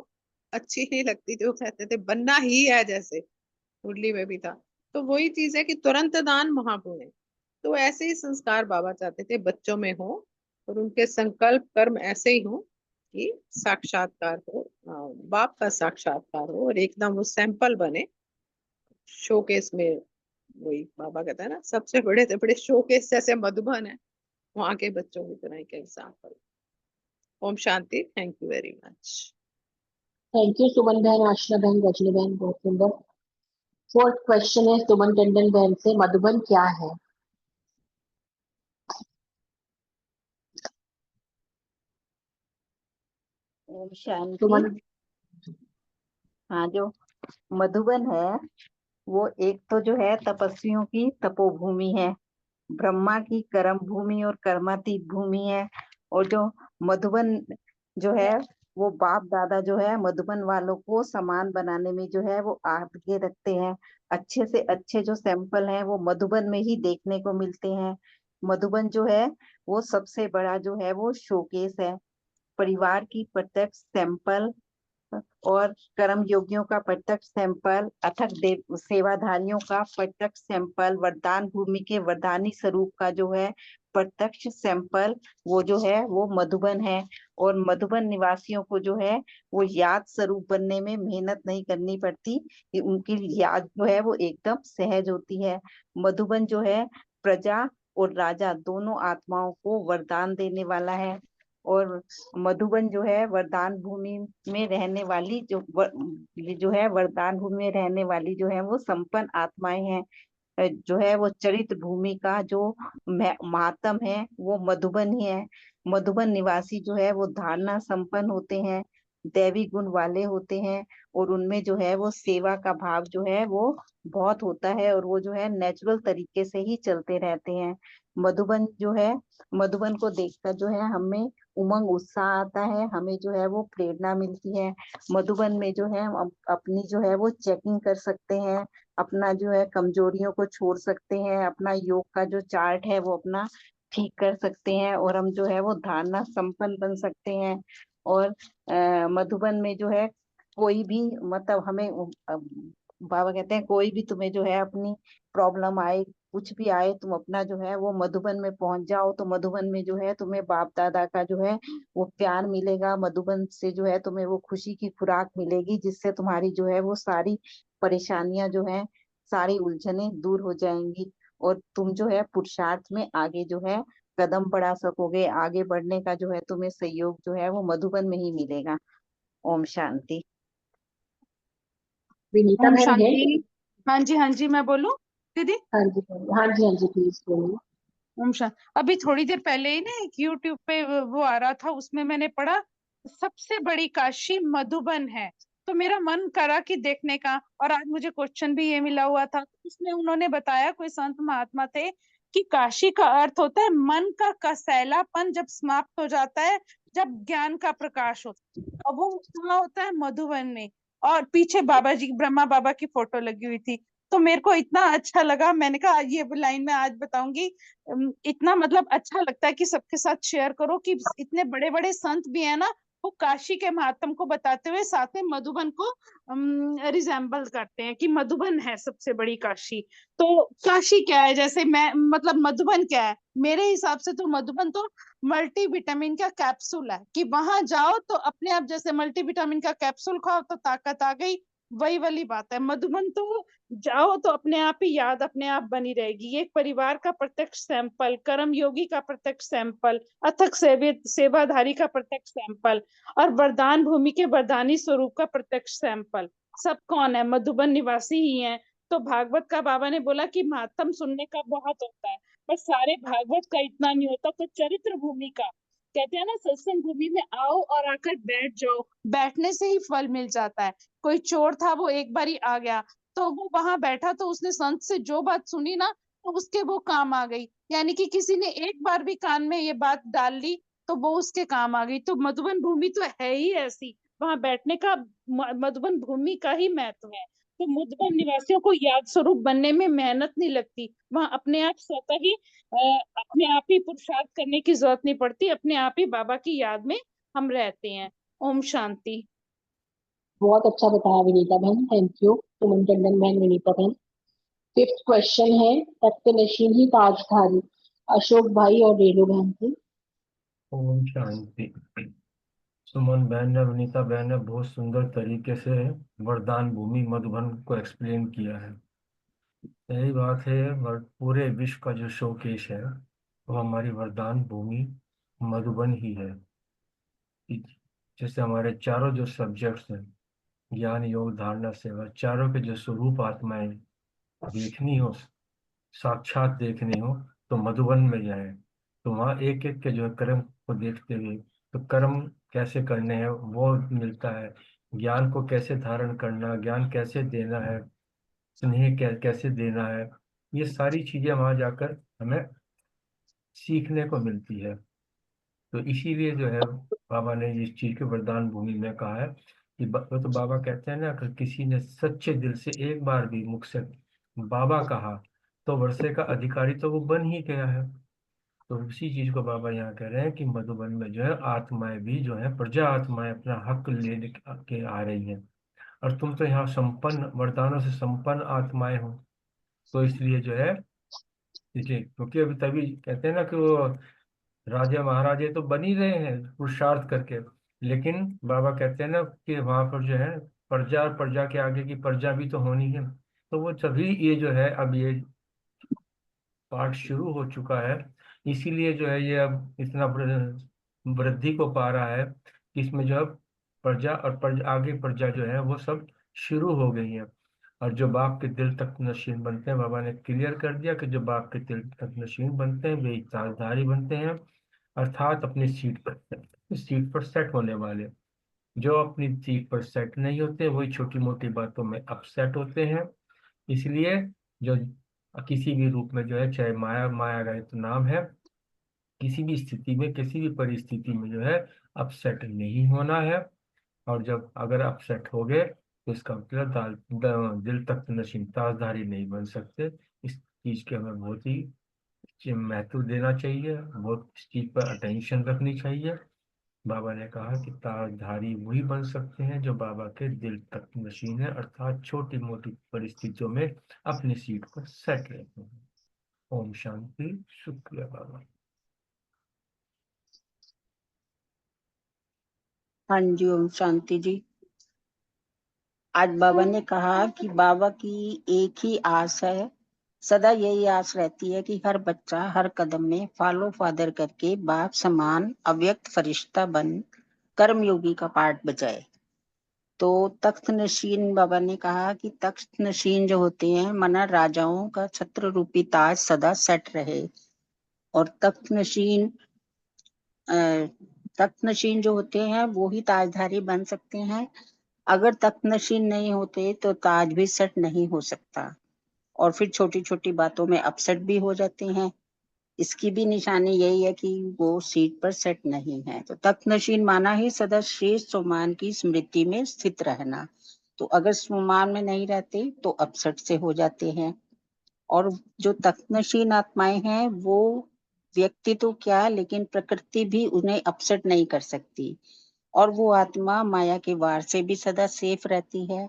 अच्छी नहीं लगती थी, वो कहते थे बनना ही है, जैसे मुरली में भी था। तो वही चीज है कि तुरंत दान महापुण्य। तो ऐसे ही संस्कार बाबा चाहते थे बच्चों में हो, और उनके संकल्प कर्म ऐसे ही हो कि साक्षात्कार हो, बाप का साक्षात्कार हो, और एकदम वो सैंपल बने शोकेस में। वही बाबा कहता है ना, सबसे बड़े से बड़े शोकेस जैसे मधुबन है, वहां के बच्चों की तरह के एग्जाम्पल। ओम शांति। Thank you very much. Thank you Suman बहन, आशना बहन, रजनी बहन, बहुत सुंदर। फोर्थ क्वेश्चन है सुमन टंडन बहन से, मधुबन क्या है? ओम शांति। सुमन। हाँ, जो मधुबन है वो एक तो जो है तपस्वियों की तपोभूमि है, ब्रह्मा की कर्म भूमि और कर्मातीत भूमि है, और जो मधुबन जो है वो बाप दादा जो है मधुबन वालों को सामान बनाने में जो है वो आगे रखते हैं। अच्छे से अच्छे जो सैंपल हैं वो मधुबन में ही देखने को मिलते हैं। मधुबन जो है वो सबसे बड़ा जो है वो शोकेस है। परिवार की प्रत्यक्ष सैंपल और कर्म योगियों का प्रत्यक्ष सैंपल, अथक देव सेवाधारियों का प्रत्यक्ष सैंपल, वरदान भूमि के वरदानी स्वरूप का जो है प्रत्यक्ष सैंपल, वो जो है वो मधुबन है। और मधुबन निवासियों को जो है वो याद स्वरूप बनने में मेहनत नहीं करनी पड़ती, उनकी याद जो है वो एकदम सहज होती है। मधुबन जो है प्रजा और राजा दोनों आत्माओं को वरदान देने वाला है। और मधुबन जो है वरदान भूमि में रहने वाली जो है वरदान भूमि में रहने वाली जो है वो संपन्न आत्माएं हैं। जो है वो चरित्र भूमि का जो महात्म है वो मधुबन ही है। मधुबन निवासी जो है वो धारणा संपन्न होते हैं, दैवी गुण वाले होते हैं, और उनमें जो है वो सेवा का भाव जो है वो बहुत होता है, और वो जो है नेचुरल तरीके से ही चलते रहते हैं। मधुबन जो है मधुबन को देखकर जो है हमें उमंग उत्साह आता है, हमें जो है वो प्रेरणा मिलती है। मधुबन में जो है हम अपनी जो है वो चेकिंग कर सकते हैं, अपना जो है कमजोरियों को छोड़ सकते हैं, अपना योग का जो चार्ट है वो अपना ठीक कर सकते हैं, और हम जो है वो धारणा संपन्न बन सकते हैं। और मधुबन में जो है कोई भी मतलब हमें बाबा कहते हैं कोई भी तुम्हें जो है अपनी प्रॉब्लम आए, कुछ भी आए, तुम अपना जो है वो मधुबन में पहुंच जाओ, तो मधुबन में जो है तुम्हें बाप दादा का जो है वो प्यार मिलेगा। मधुबन से जो है तुम्हें वो खुशी की खुराक मिलेगी, जिससे तुम्हारी जो है वो सारी परेशानियां जो है, सारी उलझने दूर हो जाएंगी, और तुम जो है पुरुषार्थ में आगे जो है कदम बढ़ा सकोगे। आगे बढ़ने का जो है तुम्हें सहयोग जो है वो मधुबन में ही मिलेगा। ओम शांति। विनीता ओम बहन है? शांति। हाँ जी मैं बोलूं दीदी? हाँ जी हाँ जी हाँ जी, प्लीज बोलिए। ओम शांति। अभी थोड़ी देर पहले ही ना एक यूट्यूब पे वो आ रहा था, उसमें मैंने पढ़ा सबसे बड़ी काशी मधुबन है, तो मेरा मन करा कि देखने का, और आज मुझे क्वेश्चन भी ये मिला हुआ था। उसमें उन्होंने बताया, कोई संत महात्मा थे, कि काशी का अर्थ होता है मन का कसैलापन जब समाप्त हो जाता है, जब ज्ञान का प्रकाश होता है, और वो कहाँ होता है? मधुबन में। और पीछे बाबा जी, ब्रह्मा बाबा की फोटो लगी हुई थी, तो मेरे को इतना अच्छा लगा, मैंने कहा ये लाइन मैं आज बताऊंगी। इतना मतलब अच्छा लगता है कि सबके साथ शेयर करो कि इतने बड़े बड़े संत भी है ना, वो काशी के महात्म को बताते हुए साथ में मधुबन को रिजेम्बल करते हैं कि मधुबन है सबसे बड़ी काशी। तो काशी क्या है, जैसे मैं मतलब मधुबन क्या है मेरे हिसाब से, तो मधुबन तो मल्टी विटामिन का कैप्सूल है, कि वहां जाओ तो अपने आप, जैसे मल्टी विटामिन का कैप्सूल खाओ तो ताकत आ गई, वही वाली बात है। मधुबन तो जाओ तो अपने आप ही याद अपने आप बनी रहेगी। एक परिवार का प्रत्यक्ष सैंपल, कर्म योगी का प्रत्यक्ष सैंपल, अथक सेवाधारी का प्रत्यक्ष सैंपल, और वरदान भूमि के वरदानी स्वरूप का प्रत्यक्ष सैंपल। सब कौन है? मधुबन निवासी ही हैं। तो भागवत का बाबा ने बोला कि महात्म सुनने का बहुत होता है, पर सारे भागवत का इतना नहीं होता। तो चरित्र भूमि का, कहते हैं ना, सत्संग भूमि में आओ और आकर बैठ जाओ, बैठने से ही फल मिल जाता है। कोई चोर था, वो एक बार ही आ गया, तो वो वहां बैठा, तो उसने संत से जो बात सुनी ना, तो उसके वो काम आ गई। यानी कि किसी ने एक बार भी कान में ये बात डाल ली तो वो उसके काम आ गई। तो मधुबन भूमि तो है ही ऐसी, वहां बैठने का मधुबन भूमि का ही महत्व है। तो मधुबन निवासियों को याद स्वरूप बनने में मेहनत नहीं लगती, वहां अपने आप स्वतः ही अपने आप ही पुरुषार्थ करने की जरूरत नहीं पड़ती, अपने आप ही बाबा की याद में हम रहते हैं। ओम शांति। बहुत अच्छा बताया विनीता बहन, थैंक यू। सुमन टंडन बहन, विनीता बहन। फिफ्थ क्वेश्चन है तख्तनशीन ही ताजधारी, अशोक भाई और रेणु बहन से। ओम शांति। सुमन बहन ने, वनीता बहन ने बहुत सुंदर तरीके से वरदान भूमि मधुबन को एक्सप्लेन किया है। सही बात है, पूरे विश्व का जो शोकेश है वो हमारी वरदान भूमि मधुबन ही है। जैसे हमारे चारों जो सब्जेक्ट्स हैं, ज्ञान योग धारणा सेवा, चारों के जो स्वरूप आत्माएं देखनी हो, साक्षात देखनी हो, तो मधुबन में जाए। तो वहाँ एक एक के जो है कर्म को देखते हुए, तो कर्म कैसे करने हैं वो मिलता है, ज्ञान को कैसे धारण करना, ज्ञान कैसे देना है, स्नेह कैसे देना है, ये सारी चीजें वहां जाकर हमें सीखने को मिलती है। तो इसीलिए जो है बाबा ने इस चीज के वरदान भूमि में कहा है कि वो तो बाबा कहते हैं ना, अगर किसी ने सच्चे दिल से एक बार भी मुख से बाबा कहा तो वर्षे का अधिकारी तो वो बन ही गया है। तो उसी चीज को बाबा यहाँ कह रहे हैं कि मधुबन में जो है आत्माएं भी जो है, प्रजा आत्माएं अपना हक लेने के आ रही हैं, और तुम तो यहाँ संपन्न वरदानों से संपन्न आत्माएं हो। तो इसलिए जो है देखिए, क्योंकि अभी तभी कहते हैं ना कि वो राजा महाराजे तो बन ही रहे हैं पुरुषार्थ करके, लेकिन बाबा कहते हैं ना कि वहां पर जो है प्रजा और प्रजा के आगे की प्रजा भी तो होनी है। तो वो सभी ये जो है अब ये पाठ शुरू हो चुका है, इसीलिए जो है ये अब इतना वृद्धि को पा रहा है कि इसमें जो है प्रजा और आगे प्रजा जो है वो सब शुरू हो गई है। और जो बाप के दिल तक नशीन बनते हैं, बाबा ने क्लियर कर दिया कि जो बाप के दिल तक नशीन बनते हैं वे ताजधारी बनते हैं, अर्थात अपनी सीट पर सेट होने वाले। जो अपनी सीट पर सेट नहीं होते वही छोटी मोटी बातों में अपसेट होते हैं। इसलिए जो किसी भी रूप में जो है, चाहे माया माया का तो नाम है, किसी भी स्थिति में किसी भी परिस्थिति में जो है अपसेट नहीं होना है। और जब अगर अपसेट हो गए तो इसका मतलब दिल तक नशीन ताजधारी नहीं बन सकते। इस चीज के हमें बहुत ही महत्व देना चाहिए, बहुत इस चीज पर अटेंशन रखनी चाहिए। बाबा ने कहा कि ताजधारी वही बन सकते हैं जो बाबा के दिल तक नशीन है, अर्थात छोटी मोटी परिस्थितियों में अपनी सीट पर सेट रहते हैं। ओम शांति। शुक्रिया बाबा। हाँ जी, ओम शांति जी। आज बाबा ने कहा कि बाबा की एक ही आस है, सदा यही आस रहती है कि हर बच्चा हर कदम में फॉलो फादर करके बाप समान अव्यक्त फरिश्ता बन कर्मयोगी का पाठ बजाए। तो तख्त नशीन, बाबा ने कहा कि तख्त नशीन जो होते हैं मना राजाओं का छत्र रूपी ताज सदा सेट रहे। और तख्त नशीन जो होते हैं वो ही ताजधारी बन सकते हैं। अगर तख्त नशीन नहीं होते तो ताज भी सेट नहीं हो सकता, और फिर छोटी छोटी बातों में अपसेट भी हो जाते हैं। इसकी भी निशानी यही है कि वो सीट पर सेट नहीं है। तो तख्त नशीन माना ही सदा श्रेष्ठ सोमान की स्मृति में स्थित रहना। तो अगर सोमान में नहीं रहते तो अपसेट से हो जाते हैं। और जो तख्त नशीन आत्माएं हैं वो व्यक्ति तो क्या, लेकिन प्रकृति भी उन्हें अपसेट नहीं कर सकती, और वो आत्मा माया के वार से भी सदा सेफ रहती है।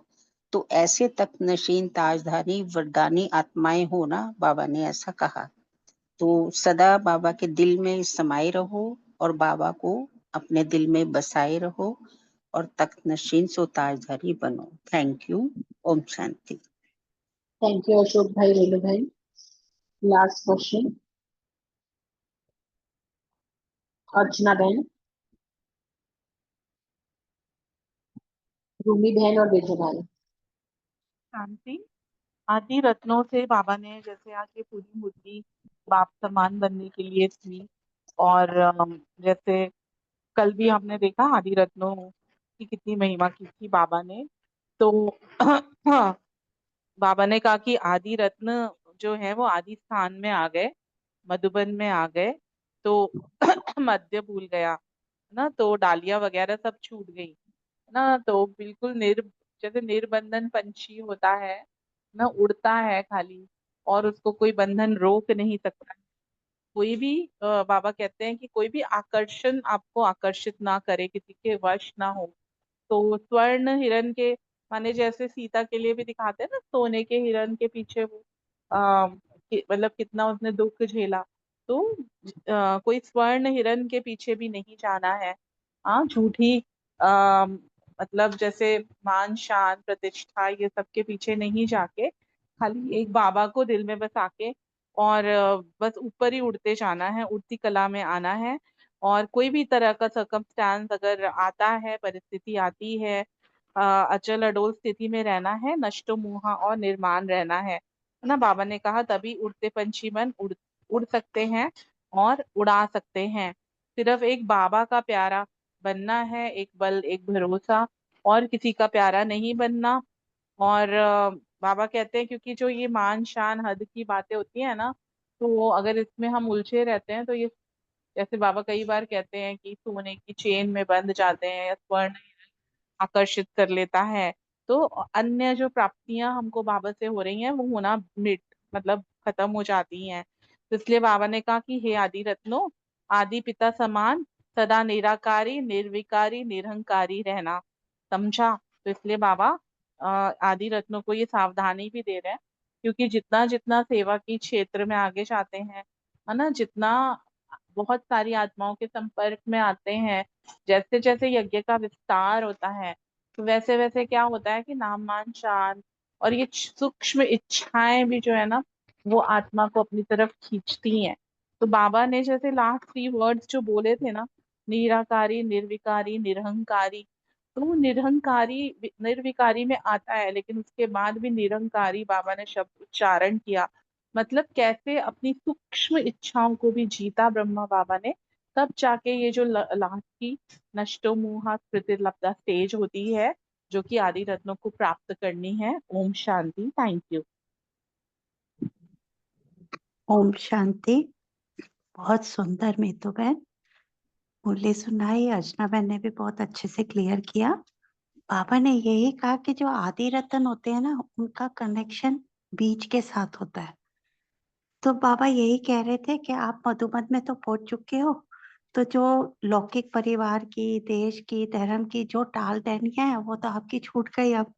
तो ऐसे तख्त नशीन ताजधारी वरदानी आत्माएं होना, बाबा ने ऐसा कहा। तो सदा बाबा के दिल में समाये रहो और बाबा को अपने दिल में बसाए रहो और तख्त नशीन सो ताजधारी बनो। Thank you. ओम शांति। थैंक यू अशोक भाई, रेणु भाई। लास्ट क्वेश्चन, अर्चना बहन, रूमी बहन और बेजो भाई। शांति। आदि रत्नों से बाबा ने जैसे आज ये पूरी मूर्ति बाप समान बनने के लिए थी, और जैसे कल भी हमने देखा आदि रत्नों की कितनी महिमा की थी बाबा ने। तो बाबा ने कहा कि आदि रत्न जो है वो आदि स्थान में आ गए, मधुबन में आ गए, तो मध्य भूल गया ना, तो डालियां वगैरह सब छूट गई ना, तो बिल्कुल जैसे निर्बंधन पंछी होता है ना, उड़ता है खाली, और उसको कोई बंधन रोक नहीं सकता। कोई भी बाबा कहते हैं कि कोई भी आकर्षण आपको आकर्षित ना करे, किसी के वश ना हो। तो स्वर्ण हिरण के माने जैसे सीता के लिए भी दिखाते हैं ना, सोने के हिरण के पीछे वो मतलब कितना उसने दुख झेला। तो कोई स्वर्ण हिरण के पीछे भी नहीं जाना है। हाँ, झूठी मतलब जैसे मान शान प्रतिष्ठा ये सब के पीछे नहीं जाके खाली एक बाबा को दिल में बसा के और बस ऊपर ही उड़ते जाना है, उड़ती कला में आना है। और कोई भी तरह का सर्कमस्टांस अगर आता है, परिस्थिति आती है, अचल अडोल स्थिति में रहना है, नष्टो मोहा और निर्माण रहना है ना। बाबा ने कहा तभी उड़ते पंछी मन उड़ सकते हैं और उड़ा सकते हैं। सिर्फ एक बाबा का प्यारा बनना है, एक बल एक भरोसा, और किसी का प्यारा नहीं बनना। और बाबा कहते हैं क्योंकि जो ये मान शान हद की बातें होती है ना, तो अगर इसमें हम उलझे रहते हैं तो ये जैसे बाबा कई बार कहते हैं कि सोने की चेन में बंध जाते हैं या स्वर्ण आकर्षित कर लेता है। तो अन्य जो प्राप्तियां हमको बाबा से हो रही हैं वो होना मतलब खत्म हो जाती हैं। तो इसलिए बाबा ने कहा कि हे आदि रत्नो, आदि पिता समान सदा निराकारी निर्विकारी निरहंकारी रहना। समझा? तो इसलिए बाबा आदि रत्नों को ये सावधानी भी दे रहे हैं, क्योंकि जितना जितना सेवा की क्षेत्र में आगे जाते हैं, है ना, जितना बहुत सारी आत्माओं के संपर्क में आते हैं, जैसे जैसे यज्ञ का विस्तार होता है, तो वैसे वैसे क्या होता है कि नाम मान शान और ये सूक्ष्म इच्छाएं भी जो है ना, वो आत्मा को अपनी तरफ खींचती हैं। तो बाबा ने जैसे लास्ट 3 वर्ड्स जो बोले थे ना, निराकारी निर्विकारी निरहंकारी, तो वो निरहंकारी निर्विकारी में आता है, लेकिन उसके बाद भी निरहंकारी बाबा ने शब्द उच्चारण किया। मतलब कैसे अपनी सूक्ष्म इच्छाओं को भी जीता ब्रह्मा बाबा ने, तब जाके ये जो लास्ट की नष्टो मोहा स्मृतिर्लब्धा स्टेज होती है, जो कि आदि रत्नों को प्राप्त करनी है। ओम शांति। Thank you. ओम शांति। बहुत सुंदर मीतू बहन, मुरली सुनाई। अर्चना बहन ने भी बहुत अच्छे से क्लियर किया। बाबा ने यही कहा कि जो आदि रत्न होते हैं ना, उनका कनेक्शन बीज के साथ होता है। तो बाबा यही कह रहे थे कि आप मधुबन में तो पहुंच चुके हो, तो जो लौकिक परिवार की, देश की, धर्म की जो टाल टहनियां है वो तो आपकी छूट गई अब।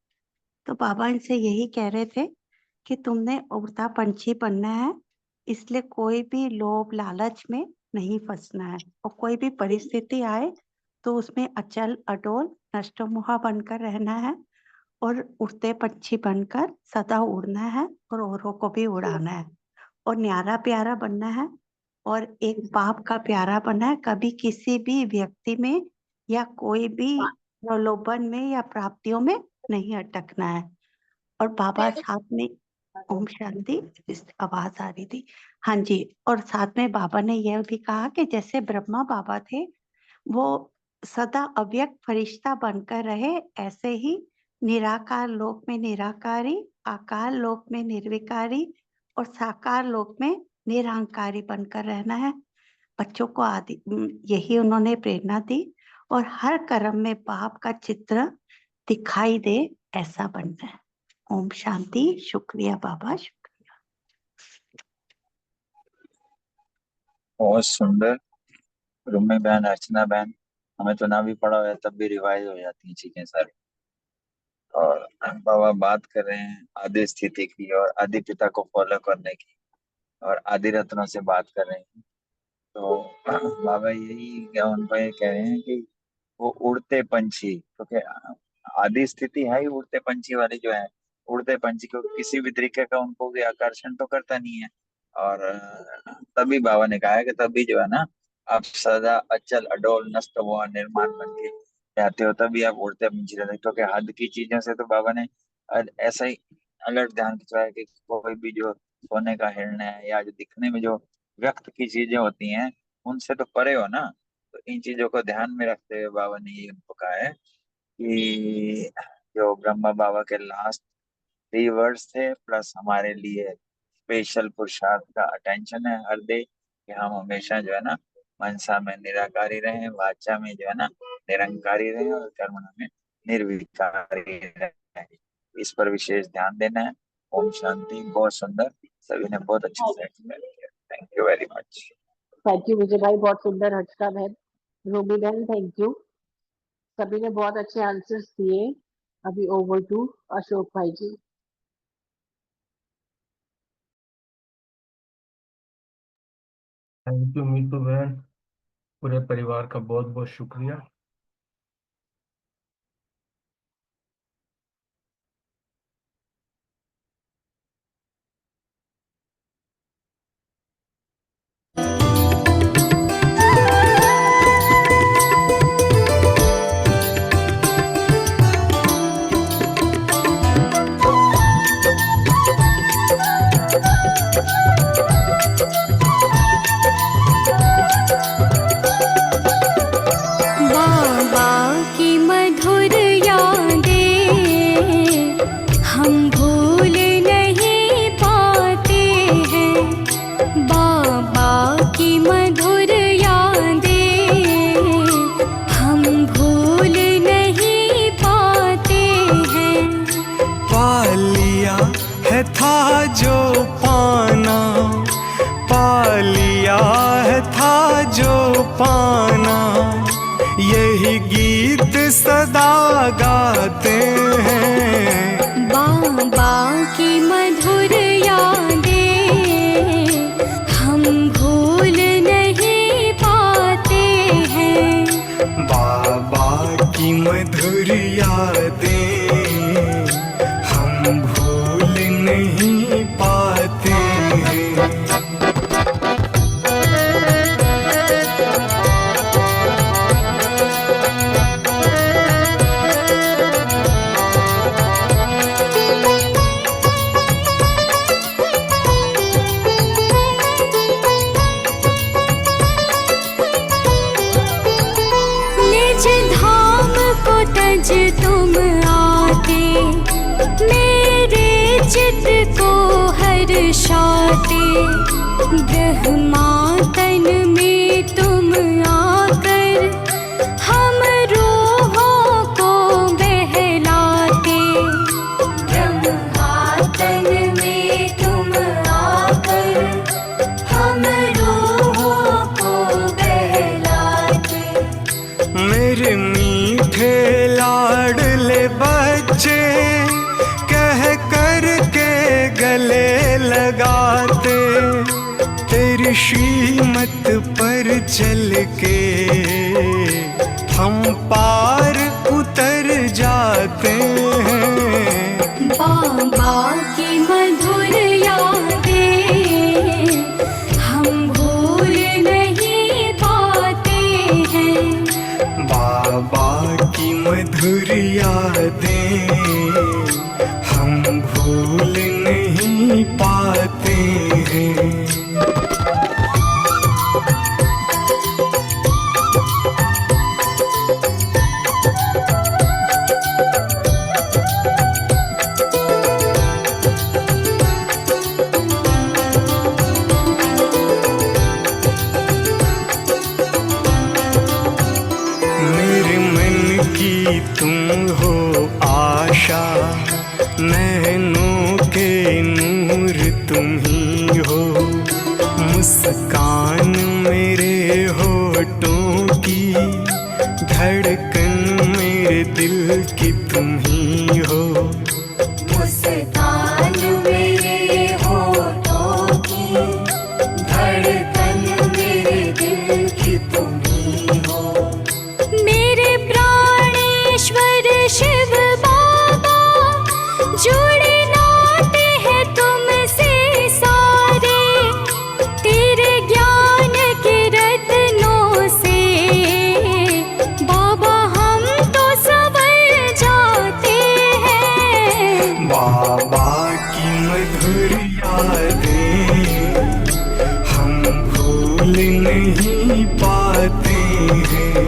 तो बाबा इनसे यही कह रहे थे कि तुमने उड़ता पंछी बनना है, इसलिए कोई भी लोभ लालच में नहीं फंसना है, और कोई भी परिस्थिति आए तो उसमें अचल अडोल नष्टमोहा बनकर रहना है, और उड़ते पंछी बनकर सदा उड़ना है और औरों को भी उड़ाना है, और न्यारा प्यारा बनना है, और एक बाप का प्यारा बनना है। कभी किसी भी व्यक्ति में या कोई भी प्रलोभन में या प्राप्तियों में नहीं अटकना है। और बाबा साथ में, ओम शांति, आवाज आ रही थी, हाँ जी, और साथ में बाबा ने यह भी कहा कि जैसे ब्रह्मा बाबा थे वो सदा अव्यक्त फरिश्ता बनकर रहे, ऐसे ही निराकार लोक में निराकारी, आकार लोक में निर्विकारी और साकार लोक में निरहंकारी बनकर रहना है। बच्चों को आदि यही उन्होंने प्रेरणा दी, और हर कर्म में बाप का चित्र दिखाई दे ऐसा बनना है। ओम शांति। शुक्रिया बाबा, शुक्रिया। बहुत सुंदर। रुमी बहन, अर्चना बहन, हमें तो ना भी पढ़ा हुआ है तब भी रिवाइज हो जाती हैं चीजें सारी। और बाबा बात कर रहे हैं आदि स्थिति की और आदि पिता को फॉलो करने की, और आदि रत्नों से बात कर रहे हैं। तो बाबा यही क्या उनको ये कह रहे हैं कि वो उड़ते पंछी, क्योंकि आदि स्थिति है ही उड़ते पंछी वाली जो है, उड़ते पंछी को किसी भी तरीके का उनको भी आकर्षण तो करता नहीं है। और तभी बाबा ने कहा है कि तभी जो है ना, आप सदा अचल अडोल नष्ट हुआ निर्माण बन के रहते हो, तभी आप उड़ते पंछी रहते। क्योंकि हद की चीजों से तो बाबा ने ऐसा ही अलर्ट ध्यान खिंचवाया कि कोई भी जो सोने का हिरण है या जो दिखने में जो व्यक्त की चीजें होती हैं उनसे तो परे हो ना। तो इन चीजों को ध्यान में रखते हुए बाबा ने ये उनको कहा है कि जो ब्रह्मा बाबा के लास्ट 3 वर्ड्स थे, प्लस हमारे लिए स्पेशल पुरुषार्थ का अटेंशन है हर डे, कि हम हमेशा जो है ना मनसा में निराकारी रहें, वाचा में जो है ना निरंकारी रहें, और कर्म में निर्विकारी रहें। इस पर विशेष ध्यान देना है। ओम शांति। बहुत सुंदर, सभी ने बहुत अच्छे से एक्सप्लेन किया। Thank you very much. Thank you Vijay भाई, बहुत सुंदर। हर्षिता बहन, रूबी बहन, थैंक यू। सभी ने बहुत अच्छे आंसर्स दिए। अभी ओवर टू अशोक भाई जी। थैंक यू मीतू बहन, पूरे परिवार का बहुत बहुत शुक्रिया। बा पाना, यही गीत सदा गाते हैं। बाबा की मधुर यादें हम भूल नहीं पाते हैं। बाबा की मधुर यादें हम भूल नहीं पाते हैं। निज धाम को तज तुम आते, मेरे चित्त को हर्षाते। ब्रह्मा तन में तुम आकर हम रूहों को बहलाते। ब्रह्मा तन में तुम आकर हम रूहों को बहलाते। मेरे मीठे लाडले बच्चे कह कर के गले लगाते, तेरी श्रीमत पर चल के हम पार उतर जाते हैं। बाबा की मधुर यादें हम भूल नहीं पाते हैं। बाबा की मधुर यादें हम भूल नहीं पाते हैं। मेरे मन की तुम हो आशा, नैनों के नूर तुम ही हो। मुस्कान मेरे होठों की, धड़कन मेरे दिल की तुम ही हो। मुस्कान मेरे होठों की, धड़कन मेरे दिल की तुम ही हो। मेरे प्राणेश्वर शिव बाबा, जुड़े नाते हैं तुमसे सारे। तेरे ज्ञान के रत्नों से बाबा हम तो संवर जाते हैं। बाबा की मधुर यादें हम भूल नहीं पाते हैं।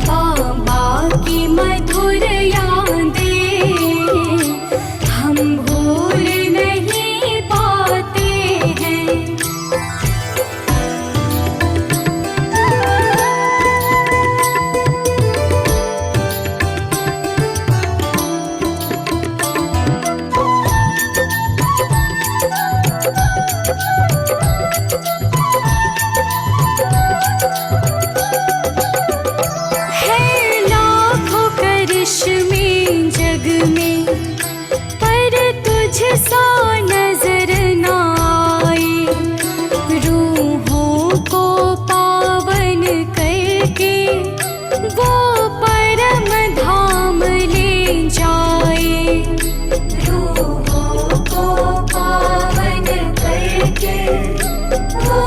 बाबा की मधुर यादें हम भूल नहीं पाते हैं। है लाखों करिश्मे जग में, पर तुझ सा नजर न आए। रूहों को पावन करके वो परम धाम ले जाए। रूहों को पावन करके वो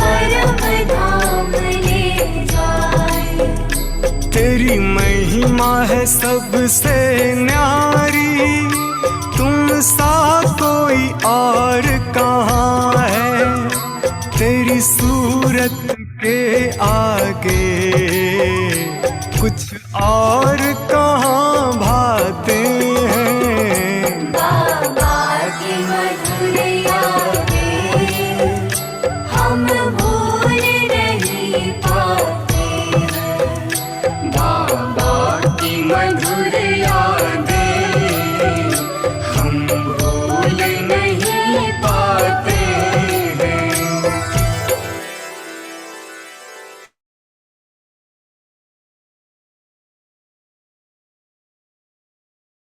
परम धाम ले जाए। तेरी महिमा है सबसे न्यारी, तुम सा कोई और कहाँ है। तेरी सूरत के आगे कुछ और